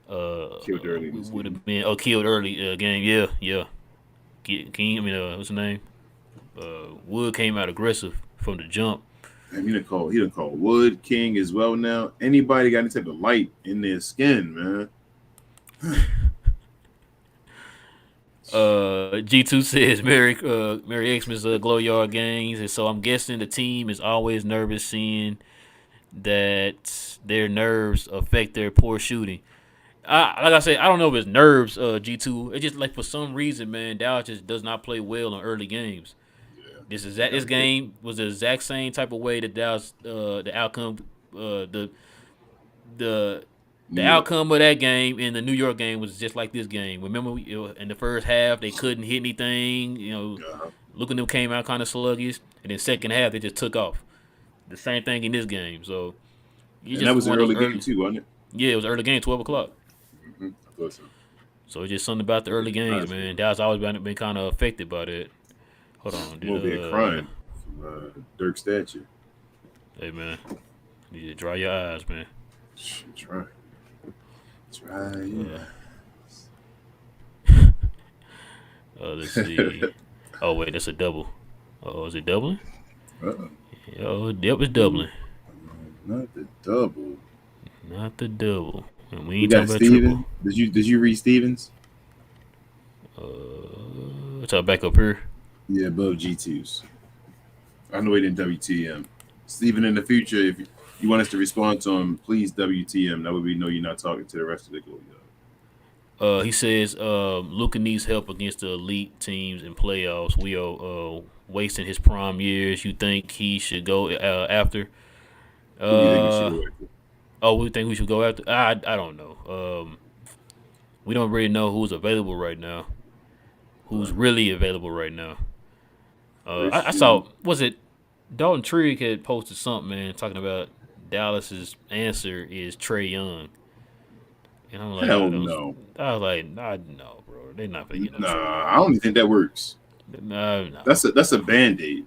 Killed early. killed early game. Yeah. King, what's his name? Wood came out aggressive from the jump. And he done call Wood King as well now. Anybody got any type of light in their skin, man? G2 says Merry Xmas glow yard games, and so I'm guessing the team is always nervous seeing that their nerves affect their poor shooting. Like I said, I don't know if it's nerves, G2. It's just like for some reason, man, Dallas just does not play well in early games. Yeah. This game was the exact same type of way that Dallas the outcome the outcome of that game in the New York game was just like this game. Remember, in the first half they couldn't hit anything. Luka them came out kind of sluggish, and then second half they just took off. The same thing in this game. So that was an early game too, wasn't it? Yeah, it was early game, 12 o'clock. Mm-hmm. I thought so. So it's just something about the early games, man. Dallas always been kind of affected by that. Hold on, We'll be crying from Dirk statue. Hey, man, you need to dry your eyes, man. Try. Yeah. Let's see. Oh wait, that's a double. Oh, is it doubling? Yep, it's doubling. Not the double. Not the double. And we You ain't got talking about Steven? triple. Did you read Stevens? Talk back up here. Yeah, above G2s. I know he didn't WTM. Steven, in the future, if you want us to respond to him, please WTM. That way we know you're not talking to the rest of the go. He says Luka needs help against the elite teams in playoffs. We are wasting his prime years. You think he should go after? Who do you think we should go after? Oh, we think we should go after? I don't know. We don't really know who's available right now. Who's really available right now? I saw, was it Dalton Trigg had posted something, man, talking about Dallas's answer is Trae Young. And I'm like, Hell no. I was like, nah, no, bro. They're not going to get no Nah, I don't even think that works. No. That's a Band-Aid.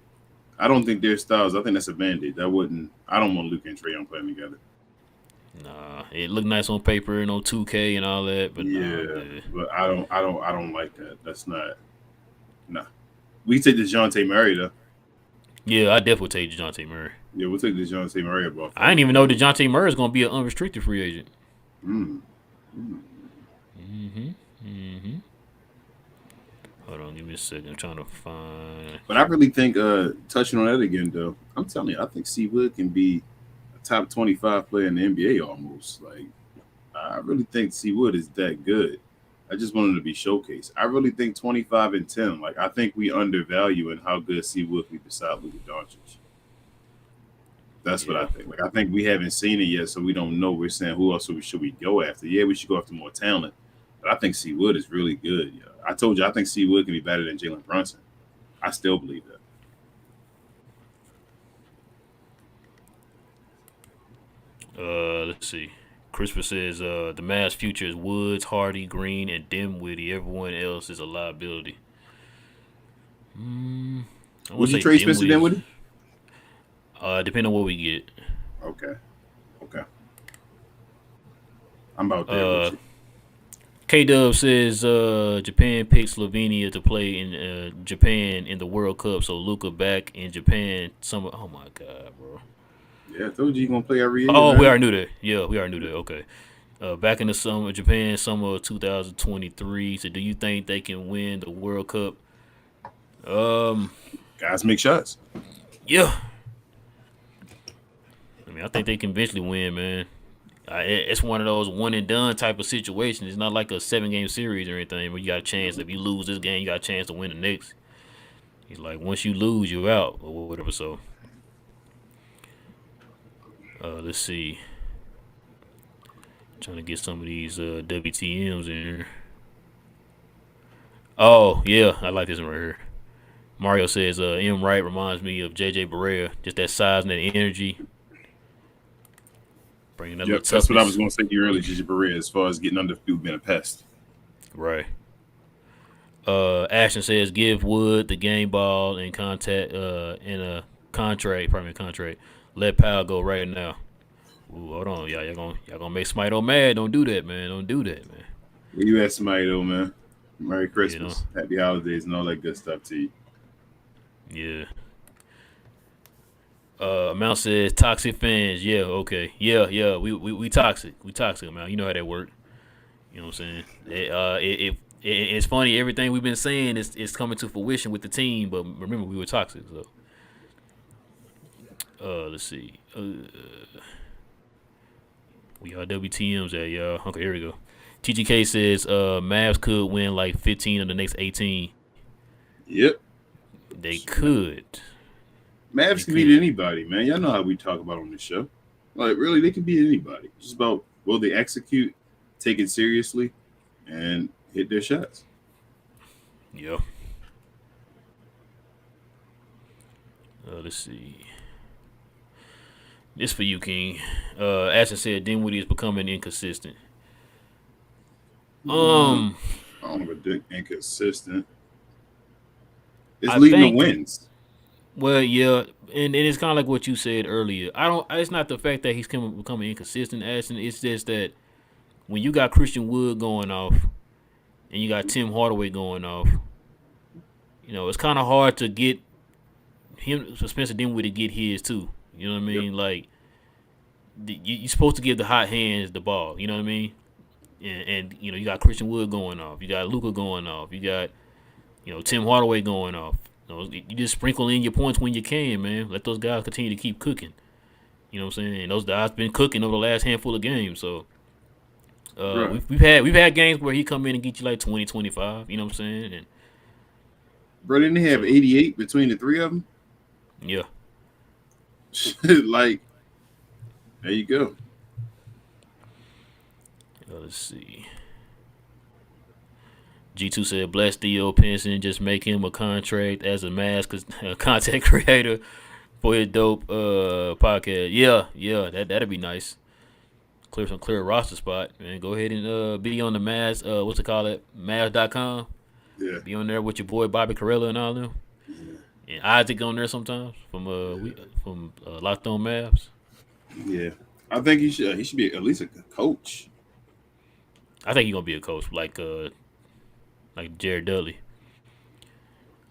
I don't think their styles. I think that's a Band-Aid. I don't want Luka and Trae Young playing together. Nah, it looked nice on paper and on 2K and all that, but but I don't like that. That's not. Nah, we take DeJounte Murray though. Yeah, I definitely take DeJounte Murray. Yeah, we'll take DeJounte Murray above. I didn't even know DeJounte Murray is going to be an unrestricted free agent. Hold on, give me a second. I'm trying to find. But I really think, touching on that again, though, I'm telling you, I think C Wood can be a top 25 player in the NBA almost. Like, I really think C Wood is that good. I just want him to be showcased. I really think 25 and 10. Like, I think we undervalue in how good C Wood can be beside Luka Doncic. That's what I think. Like, I think we haven't seen it yet, so we don't know. We're saying who else should we go after? Yeah, we should go after more talent. But I think C Wood is really good. Yeah. I told you, I think C Wood can be better than Jalen Brunson. I still believe that. Let's see. Christopher says the Mavs' future is Woods, Hardy, Green, and Dinwiddie. Everyone else is a liability. Would you trade Spencer Dinwiddie? Depending on what we get. Okay. I'm about that. K-Dub says Japan picked Slovenia to play in Japan in the World Cup, so Luka back in Japan. Oh my God, bro. Yeah, I told you you're gonna play every year. Oh, man. we already knew that. Yeah, we already knew that. Okay. Back in the summer, Japan summer of 2023. So, do you think they can win the World Cup? Guys make shots. Yeah. I mean, I think they can eventually win, man. It's one of those one and done type of situations. It's not like a 7-game series or anything where you got a chance. If you lose this game, you got a chance to win the next. It's like once you lose, you're out or whatever. So, let's see. Trying to get some of these WTMs in here. Oh yeah, I like this one right here. Mario says M. Wright reminds me of JJ Barea, just that size and that energy. Bringing up that's what I was going to say to you earlier, JJ Barea, as far as getting under field being a pest. Right. Ashton says give Wood the game ball and contact in a contract, permanent contract. Let Powell go right now. Ooh, hold on, y'all gonna make Smito mad. Don't do that, man. Don't do that, man. Where you at, Smito, man? Merry Christmas, Happy Holidays, and all that good stuff to you. Yeah. Amount says toxic fans. Yeah, okay. Yeah. We toxic. We toxic, man. You know how that work. You know what I'm saying? It's funny. Everything we've been saying is coming to fruition with the team. But remember, we were toxic. So, let's see. We are WTMs at y'all. Okay, here we go. TGK says Mavs could win like 15 of the next 18. Yep. They could. Mavs can beat anybody, man. Y'all know how we talk about on this show. Like, really, they can beat anybody. It's just about will they execute, take it seriously, and hit their shots. Yeah. Let's see. This for you, King. Ashton said Dinwiddie is becoming inconsistent. I don't know about inconsistent. It's leading the wins. Well, yeah, and it's kind of like what you said earlier. It's not the fact that he's becoming inconsistent, Ashton. It's just that when you got Christian Wood going off and you got Tim Hardaway going off, you know, it's kind of hard to get him, Spencer Dinwiddie, to get his too. You know what I mean? Yep. Like, you're supposed to give the hot hands the ball. You know what I mean? And you know, you got Christian Wood going off. You got Luka going off. You got, you know, Tim Hardaway going off. You just sprinkle in your points when you can, man. Let those guys continue to keep cooking. You know what I'm saying? And those guys been cooking over the last handful of games. So right. we've had games where he come in and get you like 20, 25. You know what I'm saying? And bro, didn't they have 88 between the three of them? Yeah. Like, there you go. Let's see. G2 said, bless Theo Pinson, just make him a contract as a content creator for his dope podcast. Yeah, that'd be nice. Clear roster spot, man. Go ahead and be on the Mavs, what's it called? Mavs.com. Yeah. Be on there with your boy Bobby Carella and all them. Yeah. And Isaac on there sometimes from Locked On Mavs. Yeah. I think he should be at least a coach. I think he's gonna be a coach like Jared Dudley.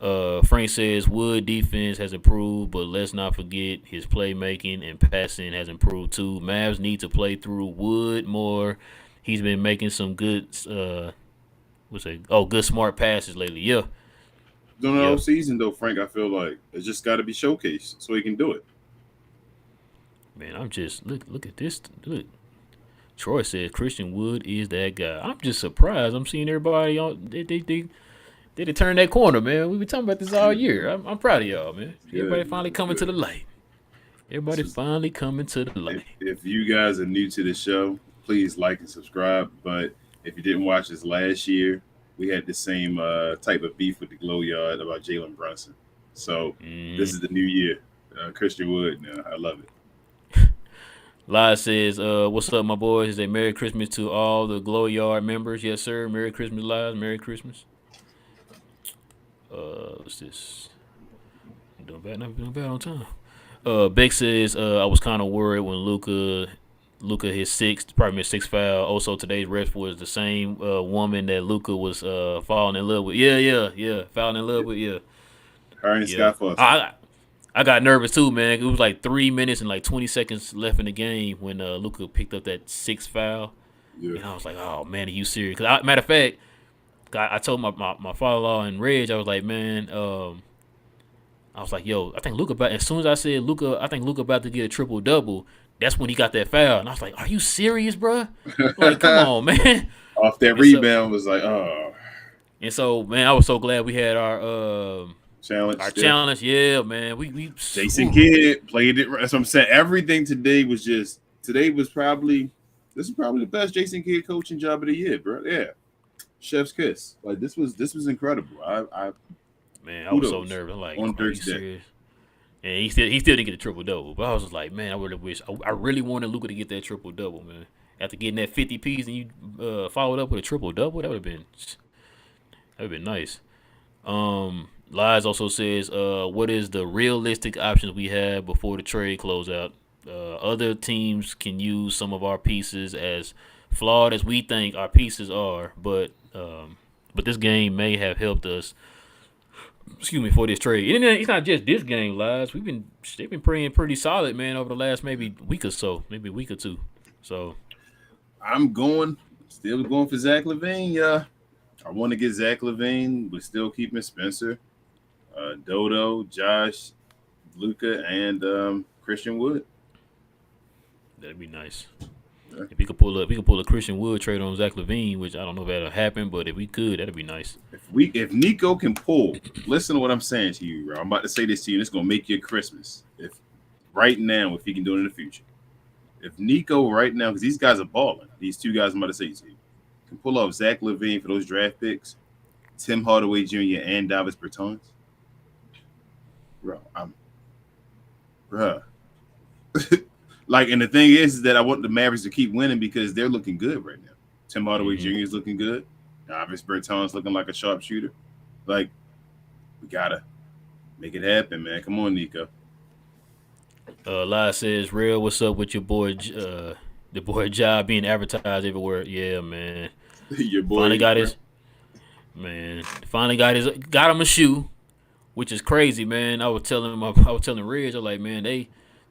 Frank says Wood defense has improved, but let's not forget his playmaking and passing has improved too. Mavs need to play through Wood more. He's been making some good good smart passes lately. Yeah. During the Yeah. whole season, though, Frank, I feel like it's just got to be showcased so he can do it. Man, I'm just look at this. Look, Troy said Christian Wood is that guy. I'm just surprised. I'm seeing everybody on. They turn that corner, man. We've been talking about this all year. I'm proud of y'all, man. Everybody Good, finally man, coming to the good. light. Everybody This is- finally coming to the light. if you guys are new to the show, please like and subscribe. But if you didn't watch this last year, we had the same type of beef with the Glow Yard about Jalen Brunson. So this is the new year. Christian Wood, now I love it. Live says, what's up, my boys? Say Merry Christmas to all the Glow Yard members. Yes, sir. Merry Christmas, Live. Merry Christmas. What's this? Doing bad, not doing bad on time. Beck says, I was kind of worried when Luka his sixth, probably his sixth foul. Also, today's ref was the same woman that Luka was falling in love with. Yeah. Falling in love with, yeah. Her and Yeah. Scott Foster. I got nervous too, man. It was like 3 minutes and like 20 seconds left in the game when Luka picked up that sixth foul. Yeah. And I was like, oh, man, are you serious? Cause matter of fact, I told my father-in-law and Reg, I was like, man, I was like, yo, I think Luka about, as soon as I said Luka, I think Luka about to get a triple-double, that's when he got that foul. And I was like, are you serious, bro? Like, come on, man. Off that rebound was like, oh. And so, man, I was so glad we had our Challenge. our challenge. Yeah, man. We Jason Kidd played it. That's what I'm saying. Everything today was just. Today was probably. This is probably the best Jason Kidd coaching job of the year, bro. Yeah, chef's kiss. Like this was incredible. Man, I was so kudos nervous. I'm like, on are you Dirk's day. serious? And he still didn't get a triple double. But I was just like, man, I really wish. I really wanted Luka to get that triple double, man. After getting that 50 piece and you followed up with a triple double, that would have been nice. Lies also says, what is the realistic options we have before the trade closeout? Other teams can use some of our pieces, as flawed as we think our pieces are, but this game may have helped us. Excuse me, for this trade. And it's not just this game, Lies. They've been playing pretty solid, man, over the last maybe week or so, maybe a week or two. So I'm still going for Zach LaVine. Yeah, I want to get Zach LaVine, but still keeping Spencer, Dodo, Josh, Luka, and Christian Wood. that'd be nice. Yeah. If we could pull a Christian Wood trade on Zach LaVine, which I don't know if that'll happen, but if we could, that'd be nice. If Nico can pull, listen to what I'm saying to you, bro. I'm about to say this to you, and it's gonna make your Christmas. If he can do it in the future. If Nico right now, because these guys are balling, these two guys I'm about to say to you, can pull off Zach LaVine for those draft picks, Tim Hardaway Jr. and Davis Bertans, bro, like, and the thing is that I want the Mavericks to keep winning because they're looking good right now. Tim Hardaway Jr. is looking good. Davis Bertans looking like a sharpshooter. Like, we gotta make it happen, man. Come on, Nico. Lai says, "Real, what's up with your boy? The boy job being advertised everywhere. Yeah, man. Your boy Finally got him a shoe, which is crazy, man. I was telling Reg, I was like, man,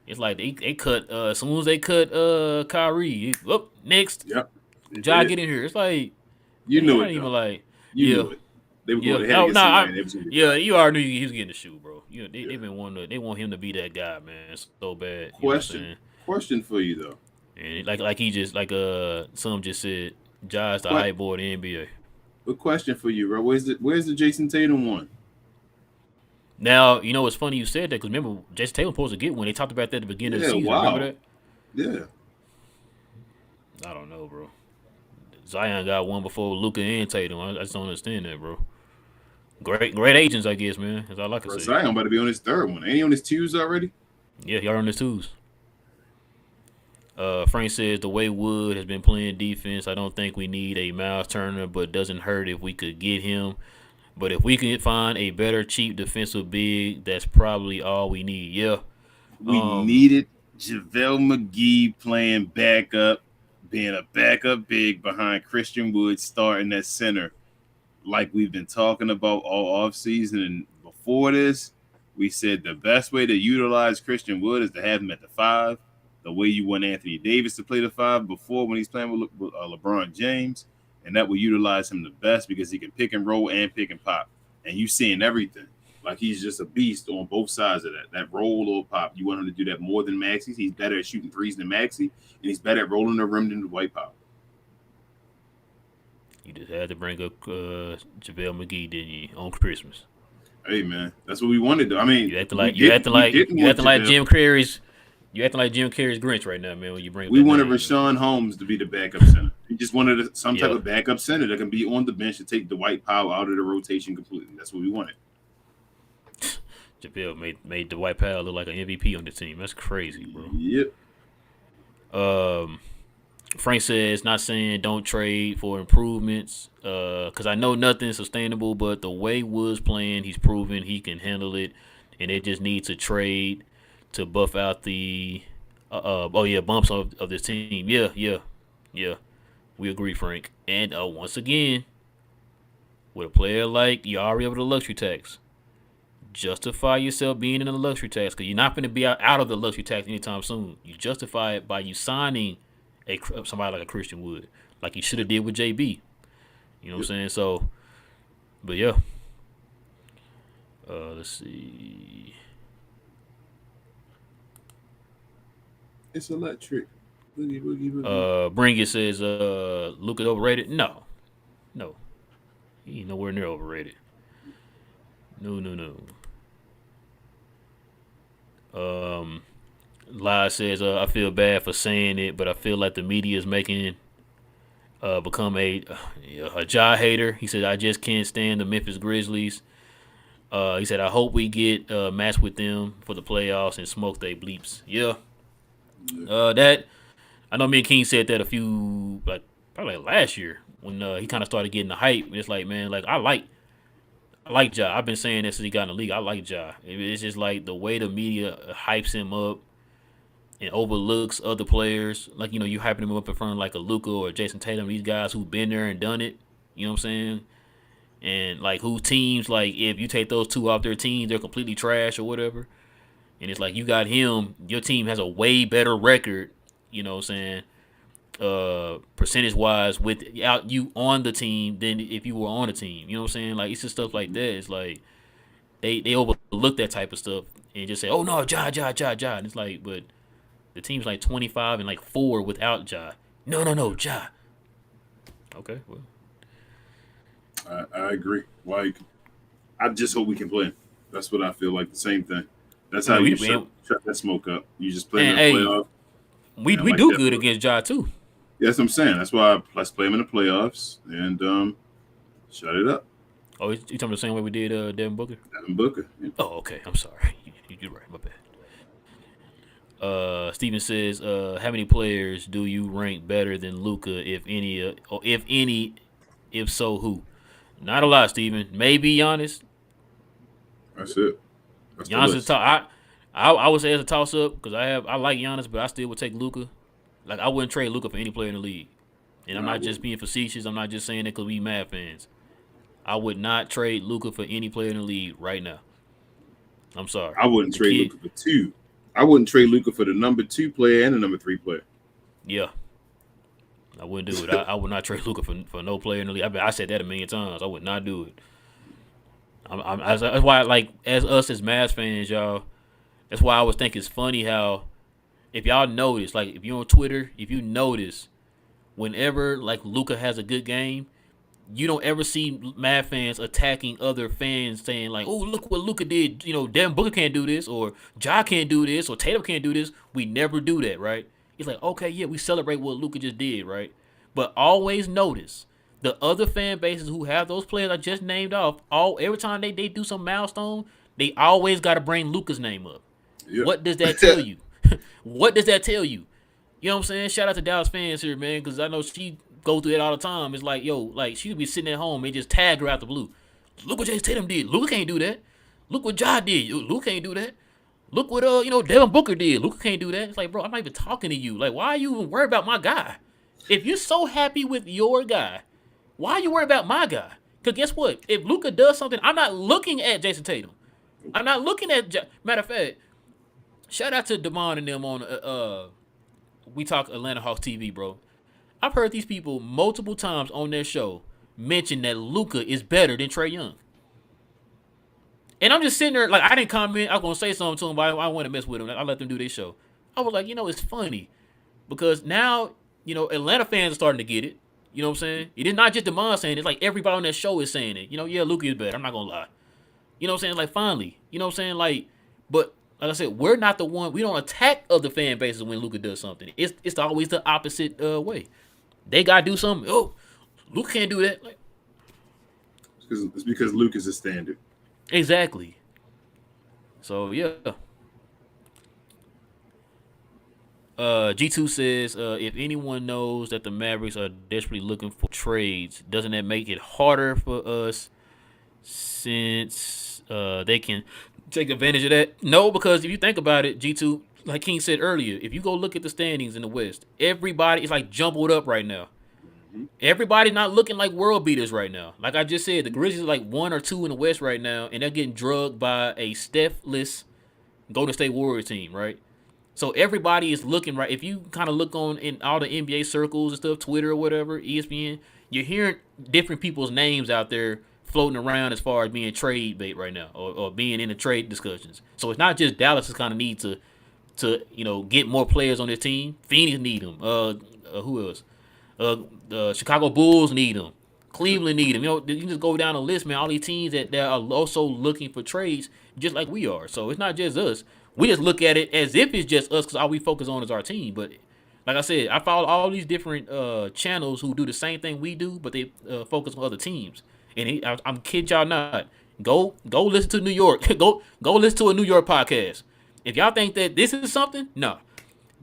it's like they cut as soon as they cut Kyrie. Next, Yep. Ja get in here. It's like You knew not it. even Though. like You knew it. They were going ahead against somebody. you already knew he was getting the shoe, bro. They've been wanting they want him to be that guy, man. So bad. Question for you though. And like he just some just said, Ja's the hype boy of the NBA. A question for you, bro. Where's the Jason Tatum one? Now, you know, it's funny you said that because remember, Jason Tatum supposed to get one. They talked about that at the beginning of the season. Wow. Remember that? Yeah. I don't know, bro. Zion got one before Luka and Tatum. I just don't understand that, bro. Great agents, I guess, man. That's all I can say. Zion about to be on his third one. Ain't he on his twos already? Yeah, he on his twos. Frank says the way Wood has been playing defense, I don't think we need a Miles Turner, but doesn't hurt if we could get him. But if we can find a better cheap defensive big, that's probably all we need. Yeah. We needed JaVale McGee playing backup, being a backup big behind Christian Wood starting at center, like we've been talking about all offseason. And before this, we said the best way to utilize Christian Wood is to have him at the 5, the way you want Anthony Davis to play the 5 before when he's playing with LeBron James. And that will utilize him the best because he can pick and roll and pick and pop. and you seeing everything. Like he's just a beast on both sides of that. That roll or pop, you want him to do that more than Maxey. He's better at shooting threes than Maxey, and he's better at rolling the rim than the Dwight Powell. You just had to bring up JaVale McGee, didn't you, on Christmas? Hey man, that's what we wanted to. I mean, You acting like Jim Carrey's Grinch right now, man. When you bring we wanted Rashawn Holmes to be the backup center. We just wanted some type of backup center that can be on the bench and take Dwight Powell out of the rotation completely. That's what we wanted. JaVale made Dwight Powell look like an MVP on the team. That's crazy, bro. Yep. Frank says, not saying don't trade for improvements, because I know nothing's sustainable, but the way Wood's playing, he's proven he can handle it, and they just need to trade to buff out the bumps of this team. Yeah. We agree, Frank. And once again, with a player like you already over the luxury tax, justify yourself being in the luxury tax, because you're not going to be out of the luxury tax anytime soon. You justify it by you signing somebody like a Christian Wood, like you should have did with JB. You know what I'm saying? So, but yeah. Let's see. It's electric. Boogie. Bring It says Luka overrated. No. He ain't nowhere near overrated. No. Lai says, I feel bad for saying it, but I feel like the media is making become a Ja hater. He said, I just can't stand the Memphis Grizzlies. He said, I hope we get matched with them for the playoffs and smoke they bleeps. Yeah. That I know me and King said that a few, probably last year when he kind of started getting the hype. And it's like, man, like I like Ja. I've been saying that since he got in the league. I like Ja. It's just like the way the media hypes him up and overlooks other players. Like, you hyping him up in front of like a Luka or Jason Tatum, these guys who've been there and done it. You know what I'm saying? And like whose teams, like if you take those two off their teams, they're completely trash or whatever. And it's like you got him, your team has a way better record, you know what I'm saying, percentage-wise without you on the team than if you were on the team. You know what I'm saying? Like, it's just stuff like that. It's like they overlook that type of stuff and just say, oh, no, Ja. And it's like, but the team's like 25 and like 4 without Ja. No, Ja. Okay, well. I agree. Like, I just hope we can play. That's what I feel like. The same thing. That's how you shut that smoke up. You just play in the playoffs. We like do good against Ja too. Yeah, that's what I'm saying. That's why let's play him in the playoffs and shut it up. Oh, you talking the same way we did Devin Booker? Devin Booker. Yeah. Oh, okay. I'm sorry. You're right. My bad. Steven says, how many players do you rank better than Luka, if any, if so, who? Not a lot, Steven. Maybe Giannis. That's it. That's Giannis is I would say it's a toss up because I like Giannis, but I still would take Luka. Like I wouldn't trade Luka for any player in the league, and I'm not just being facetious. I'm not just saying that because we Mad fans. I would not trade Luka for any player in the league right now. I'm sorry. I wouldn't trade Luka for 2. I wouldn't trade Luka for the number 2 player and the number 3 player. Yeah, I wouldn't do it. I would not trade Luka for no player in the league. I said that a million times. I would not do it. That's why, like, as Mavs fans, y'all, that's why I always think it's funny how, if y'all notice, like, if you're on Twitter, if you notice, whenever, like, Luka has a good game, you don't ever see Mavs fans attacking other fans saying, like, oh, look what Luka did. You know, Devin Booker can't do this, or Ja can't do this, or Tatum can't do this. We never do that, right? It's like, okay, yeah, we celebrate what Luka just did, right? But always notice, the other fan bases who have those players I just named off, every time they do some milestone, they always got to bring Luka's name up. Yep. What does that tell you? What does that tell you? You know what I'm saying? Shout out to Dallas fans here, man, because I know she go through it all the time. It's like, yo, like she could be sitting at home and just tag her out the blue. Look what Jason Tatum did. Luka can't do that. Look what Ja did. Luka can't do that. Look what Devin Booker did. Luka can't do that. It's like, bro, I'm not even talking to you. Like, why are you even worried about my guy? If you're so happy with your guy, why are you worried about my guy? Because guess what? If Luka does something, I'm not looking at Jason Tatum. I'm not looking at matter of fact, shout out to Damon and them on We Talk Atlanta Hawks TV, bro. I've heard these people multiple times on their show mention that Luka is better than Trae Young. And I'm just sitting there, like, I didn't comment. I was going to say something to him, but I want to mess with him. I let them do their show. I was like, it's funny. Because now, Atlanta fans are starting to get it. You know what I'm saying? It is not just DeMond saying it. It's like everybody on that show is saying it. Yeah, Luka is better. I'm not going to lie. You know what I'm saying? Like, finally. You know what I'm saying? Like, but, like I said, we're not the one. We don't attack other fan bases when Luka does something. It's always the opposite way. They got to do something. Oh, Luka can't do that. Like, it's because Luka is a standard. Exactly. So, yeah. G2 says, if anyone knows that the Mavericks are desperately looking for trades, doesn't that make it harder for us since they can take advantage of that? No, because if you think about it, G2, like King said earlier, if you go look at the standings in the West, everybody is like jumbled up right now. Everybody's not looking like world beaters right now. Like I just said, the Grizzlies are like 1 or 2 in the West right now, and they're getting drugged by a Steph-less Golden State Warriors team, right? So everybody is looking right. If you kind of look on in all the NBA circles and stuff, Twitter or whatever, ESPN, you're hearing different people's names out there floating around as far as being trade bait right now or being in the trade discussions. So it's not just Dallas is kind of need to get more players on their team. Phoenix need them. Who else? The Chicago Bulls need them. Cleveland need them. You can just go down the list, man. All these teams that are also looking for trades, just like we are. So it's not just us. We just look at it as if it's just us because all we focus on is our team. But like I said, I follow all these different channels who do the same thing we do, but they focus on other teams. And I'm kid y'all not. Go listen to New York. go listen to a New York podcast. If y'all think that this is something, no.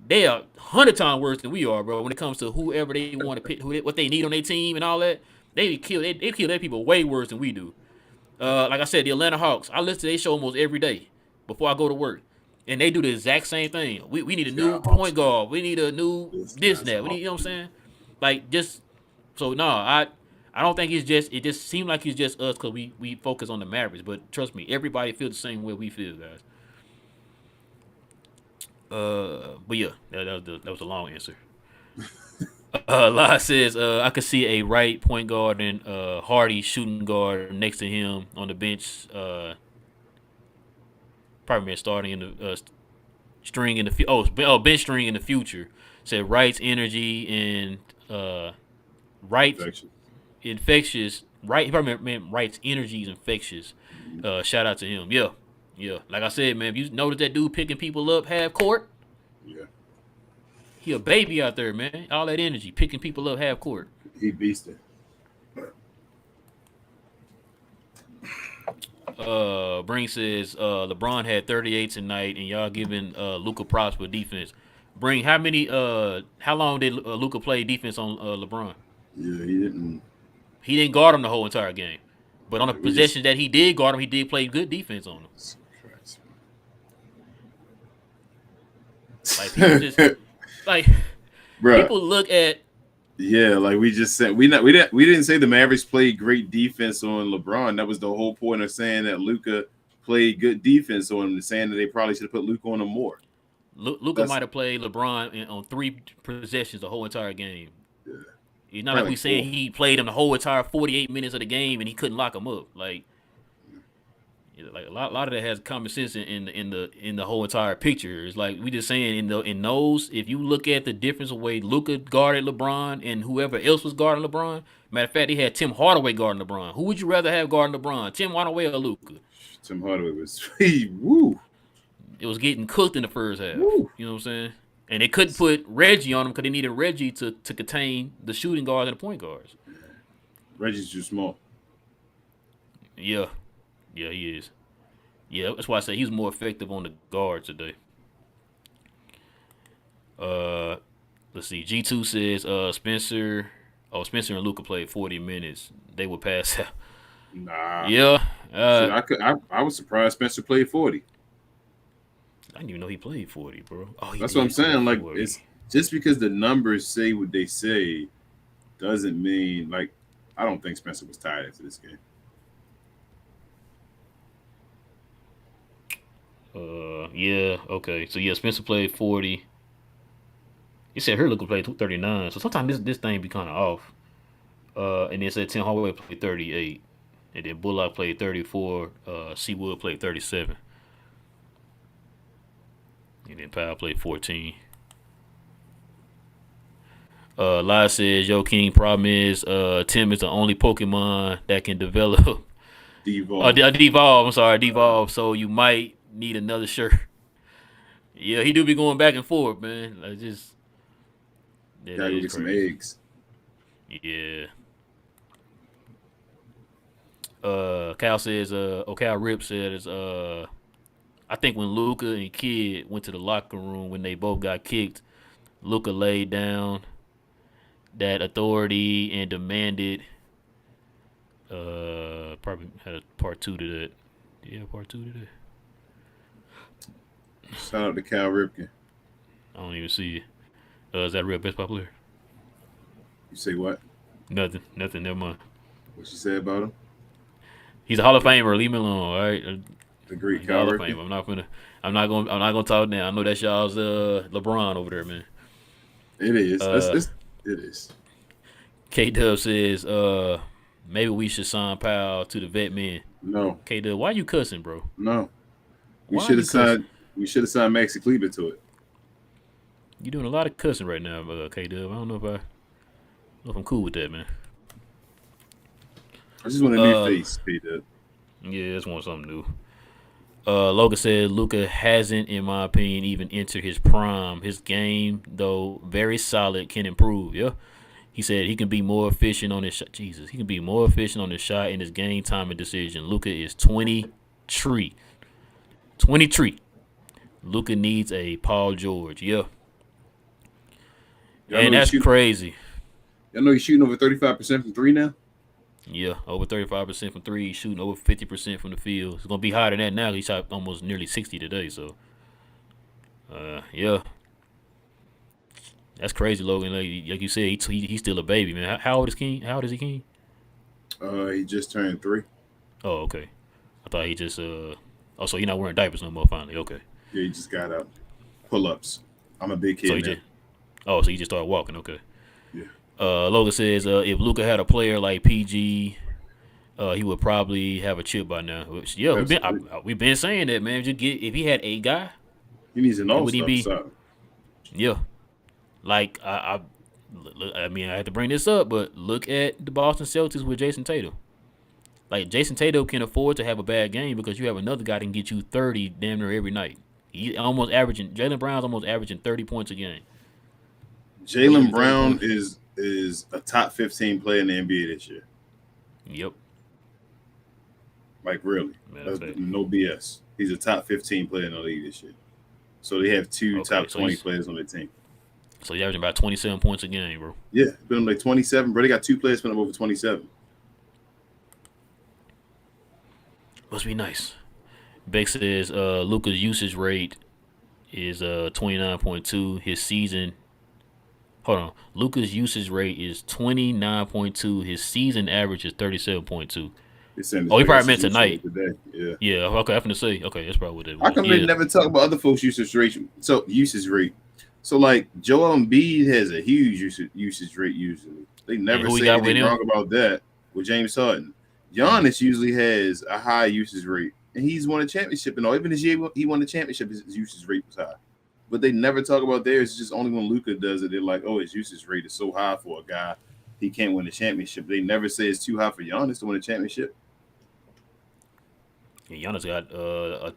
They are 100 times worse than we are, bro. When it comes to whoever they want to pick, what they need on their team and all that, they kill their people way worse than we do. Like I said, the Atlanta Hawks, I listen to their show almost every day before I go to work, and they do the exact same thing. We need a new point guard. We need a new this that. We need, you know what I'm saying? Like just so no, I don't think it just seemed like it's just us because we focus on the Mavericks. But trust me, everybody feels the same way we feel, guys. But yeah, that was a long answer. La says, I could see a right point guard and Hardy shooting guard next to him on the bench. Probably been starting in the string in the bench string in the future. Said Wright's energy and Wright infectious. Wright, he probably meant Wright's energy is infectious. Shout out to him. Yeah. Like I said, man, if you notice that dude picking people up half court, yeah, he a baby out there, man. All that energy, picking people up half court. He beasted. Bring says LeBron had 38 tonight, and y'all giving Luka props for defense. Bring, how long did Luka play defense on LeBron? Yeah, he didn't. He didn't guard him the whole entire game, but on the possessions that he did guard him, he did play good defense on him. Like people just like Bruh. People look at like we just said we didn't say the Mavericks played great defense on LeBron. That was the whole point of saying that Luka played good defense on him, saying that they probably should have put Luka on him more. Luka might have played LeBron on 3 possessions the whole entire game. Yeah. It's not like we saying he played him the whole entire 48 minutes of the game and he couldn't lock him up. Like a lot of that has common sense in the whole entire picture. It's like we just saying in those, if you look at the difference of way Luka guarded LeBron and whoever else was guarding LeBron. Matter of fact, they had Tim Hardaway guarding LeBron. Who would you rather have guarding LeBron, Tim Hardaway or Luka? Tim Hardaway was woo. It was getting cooked in the first half. Woo. You know what I'm saying? And they couldn't put Reggie on him because they needed Reggie to contain the shooting guards and the point guards. Reggie's too small. Yeah, he is. Yeah, that's why I say he was more effective on the guard today. Let's see. G2 says Spencer and Luka played 40 minutes. They would pass out. Nah. Yeah. I was surprised Spencer played 40. I didn't even know he played 40, bro. Oh, that's what I'm saying. Like, it's just because the numbers say what they say doesn't mean, like, I don't think Spencer was tired after this game. Yeah, okay. So yeah, Spencer played 40. You said Luka played 39. So sometimes this thing be kind of off. And then said Tim Hardaway played 38. And then Bullock played 34. Seawood played 37. And then Powell played 14. Lai says, "Yo, King, problem is Tim is the only Pokemon that can develop." Devolve. Devolve. I'm sorry, devolve. So you might need another shirt. Yeah, he do be going back and forth, man. Like just Gotta go get some eggs. Yeah. Cal says, Cal Rip says, I think when Luka and Kid went to the locker room when they both got kicked, Luka laid down that authority and demanded. Probably had a part 2 to that. Yeah, part 2 to that. Shout out to Cal Ripken. I don't even see it. Is that a real baseball player? You say what? Nothing. Never mind. What you say about him? He's a Hall of Famer. Leave me alone, all right? The great He's Cal Hall of Ripken. Famer. I'm not gonna talk now. I know that's y'all's LeBron over there, man. It is. It is. K Dub says, maybe we should sign Powell to the vet men. No. K Dub, why you cussing, bro? No. We Why should you have signed. We should have signed Maxi Kleber to it. You doing a lot of cussing right now, K Dub. I don't know if I'm cool with that, man. I just want a new face, K-Dub. Yeah, I just want something new. Logan said Luka hasn't, in my opinion, even entered his prime. His game, though very solid, can improve. Yeah. He said he can be more efficient on his shot. Jesus, he can be more efficient on his shot and his game time and decision. Luka is 23. 23. Luka needs a Paul George. Yeah. And that's crazy. Y'all know he's shooting over 35% from 3 now? Yeah, over 35% from 3. He's shooting over 50% from the field. It's going to be higher than that now. He shot almost nearly 60 today. So, yeah. That's crazy, Logan. Like you said, he's still a baby, man. How old is King? How old is he, King? He just turned 3. Oh, okay. I thought he just so he's not wearing diapers no more. Finally, okay. Yeah, he just got out. Pull-ups. I'm a big kid so he just started walking. Okay. Yeah. Logan says if Luka had a player like PG, he would probably have a chip by now. Yeah, we've been saying that, man. If he had a guy, he needs an all-star. Yeah. Like I mean, I had to bring this up, but look at the Boston Celtics with Jason Tatum. Like Jason Tatum can afford to have a bad game because you have another guy that can get you 30 damn near every night. Jaylen Brown's almost averaging 30 points a game. Jaylen Brown is a top 15 player in the NBA this year. Yep. Like really, no BS. He's a top 15 player in the league this year. So they have two top 20 players on their team. So he's averaging about 27 points a game, bro. Yeah, been like 27, bro. They got 2 players putting up over 27. Must be nice. Beck says Luka's usage rate is 29.2. His season. Hold on. Luka's usage rate is 29.2. His season average is 37.2. He probably meant tonight. Yeah. Yeah. Okay, I'm finna say. Okay, that's probably what it was. How come they never talk about other folks' usage rate? So like Joel Embiid has a huge usage rate usually. They never say anything wrong about that with James Harden. Giannis usually has a high usage rate, and he's won a championship and all. Even this year he won the championship, his usage rate was high. But they never talk about theirs. It's just only when Luka does it, they're like, oh, his usage rate is so high for a guy, he can't win the championship. They never say it's too high for Giannis to win a championship. Yeah, Giannis got a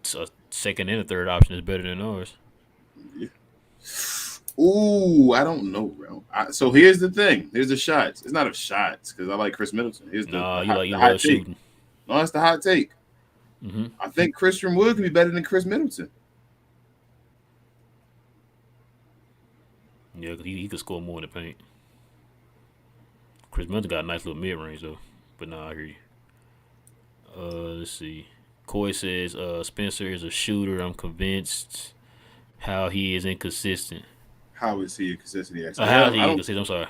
second and a third option is better than ours. Yeah. Ooh, I don't know, bro. So here's the thing. Here's the shots. It's not a shots because I like Chris Middleton. Here's the hot take. No, that's the hot take. Mm-hmm. I think Christian Wood could be better than Chris Middleton. Yeah, because he could score more in the paint. Chris Middleton got a nice little mid-range, though. But nah, I hear you. Let's see. Coy says Spencer is a shooter. I'm convinced how he is inconsistent. How is he inconsistent? How is he inconsistent? I'm sorry.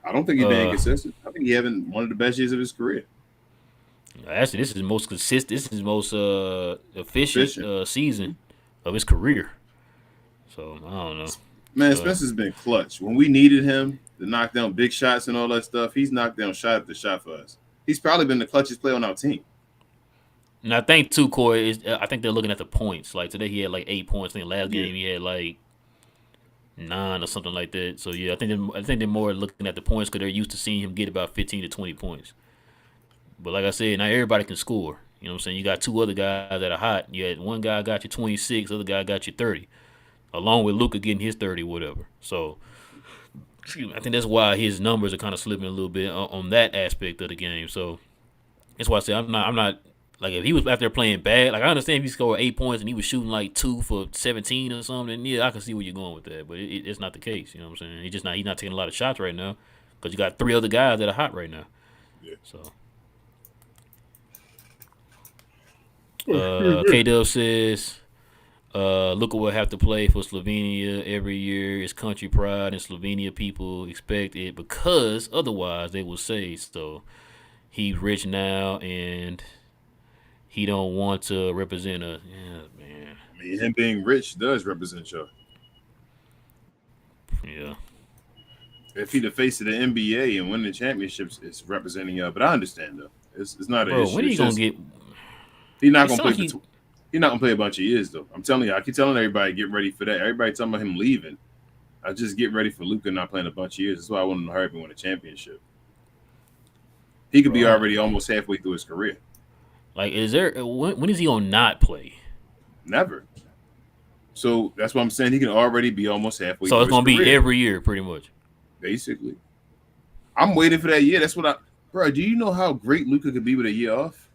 I don't think he's being inconsistent. I think he's having one of the best years of his career. Actually, this is his most consistent. This is his most efficient season of his career. So, I don't know. Man, Spencer's been clutch. When we needed him to knock down big shots and all that stuff, he's knocked down shot after shot for us. He's probably been the clutchest player on our team. And I think too, Corey, is I think they're looking at the points. Like today, he had like 8 points. I think last Yeah. game he had like 9 or something like that. So yeah, I think they're more looking at the points because they're used to seeing him get about 15 to 20 points. But like I said, not everybody can score. You know what I'm saying? You got two other guys that are hot. You had one guy got you 26, other guy got you 30, along with Luka getting his 30, whatever. So I think that's why his numbers are kind of slipping a little bit on that aspect of the game. So that's why I say I'm not like if he was out there playing bad. Like I understand if he scored 8 points and he was shooting like 2 for 17 or something. Yeah, I can see where you're going with that. But it's not the case. You know what I'm saying? He's not taking a lot of shots right now because you got 3 other guys that are hot right now. Yeah. So. K-Dub says Luka will have to play for Slovenia every year. It's country pride, and Slovenia people expect it because otherwise they will say so. He's rich now, and he don't want to represent a man. I mean, him being rich does represent y'all. Yeah. If he the face of the NBA and win the championships, it's representing y'all. But I understand though. It's not an Bro, issue. when are you gonna get? He's not gonna It's play. like He's not gonna play a bunch of years though. I'm telling you, I keep telling everybody get ready for that. Everybody talking about him leaving. I just get ready for Luka not playing a bunch of years. That's why I want him to hurry up and win a championship. He could be already almost halfway through his career. Like, is there when is he gonna not play? Never. So that's what I'm saying. He can already be almost halfway. So through it's gonna his be career, every year, pretty much. basically. I'm waiting for that year. That's what bro. Do you know how great Luka could be with a year off?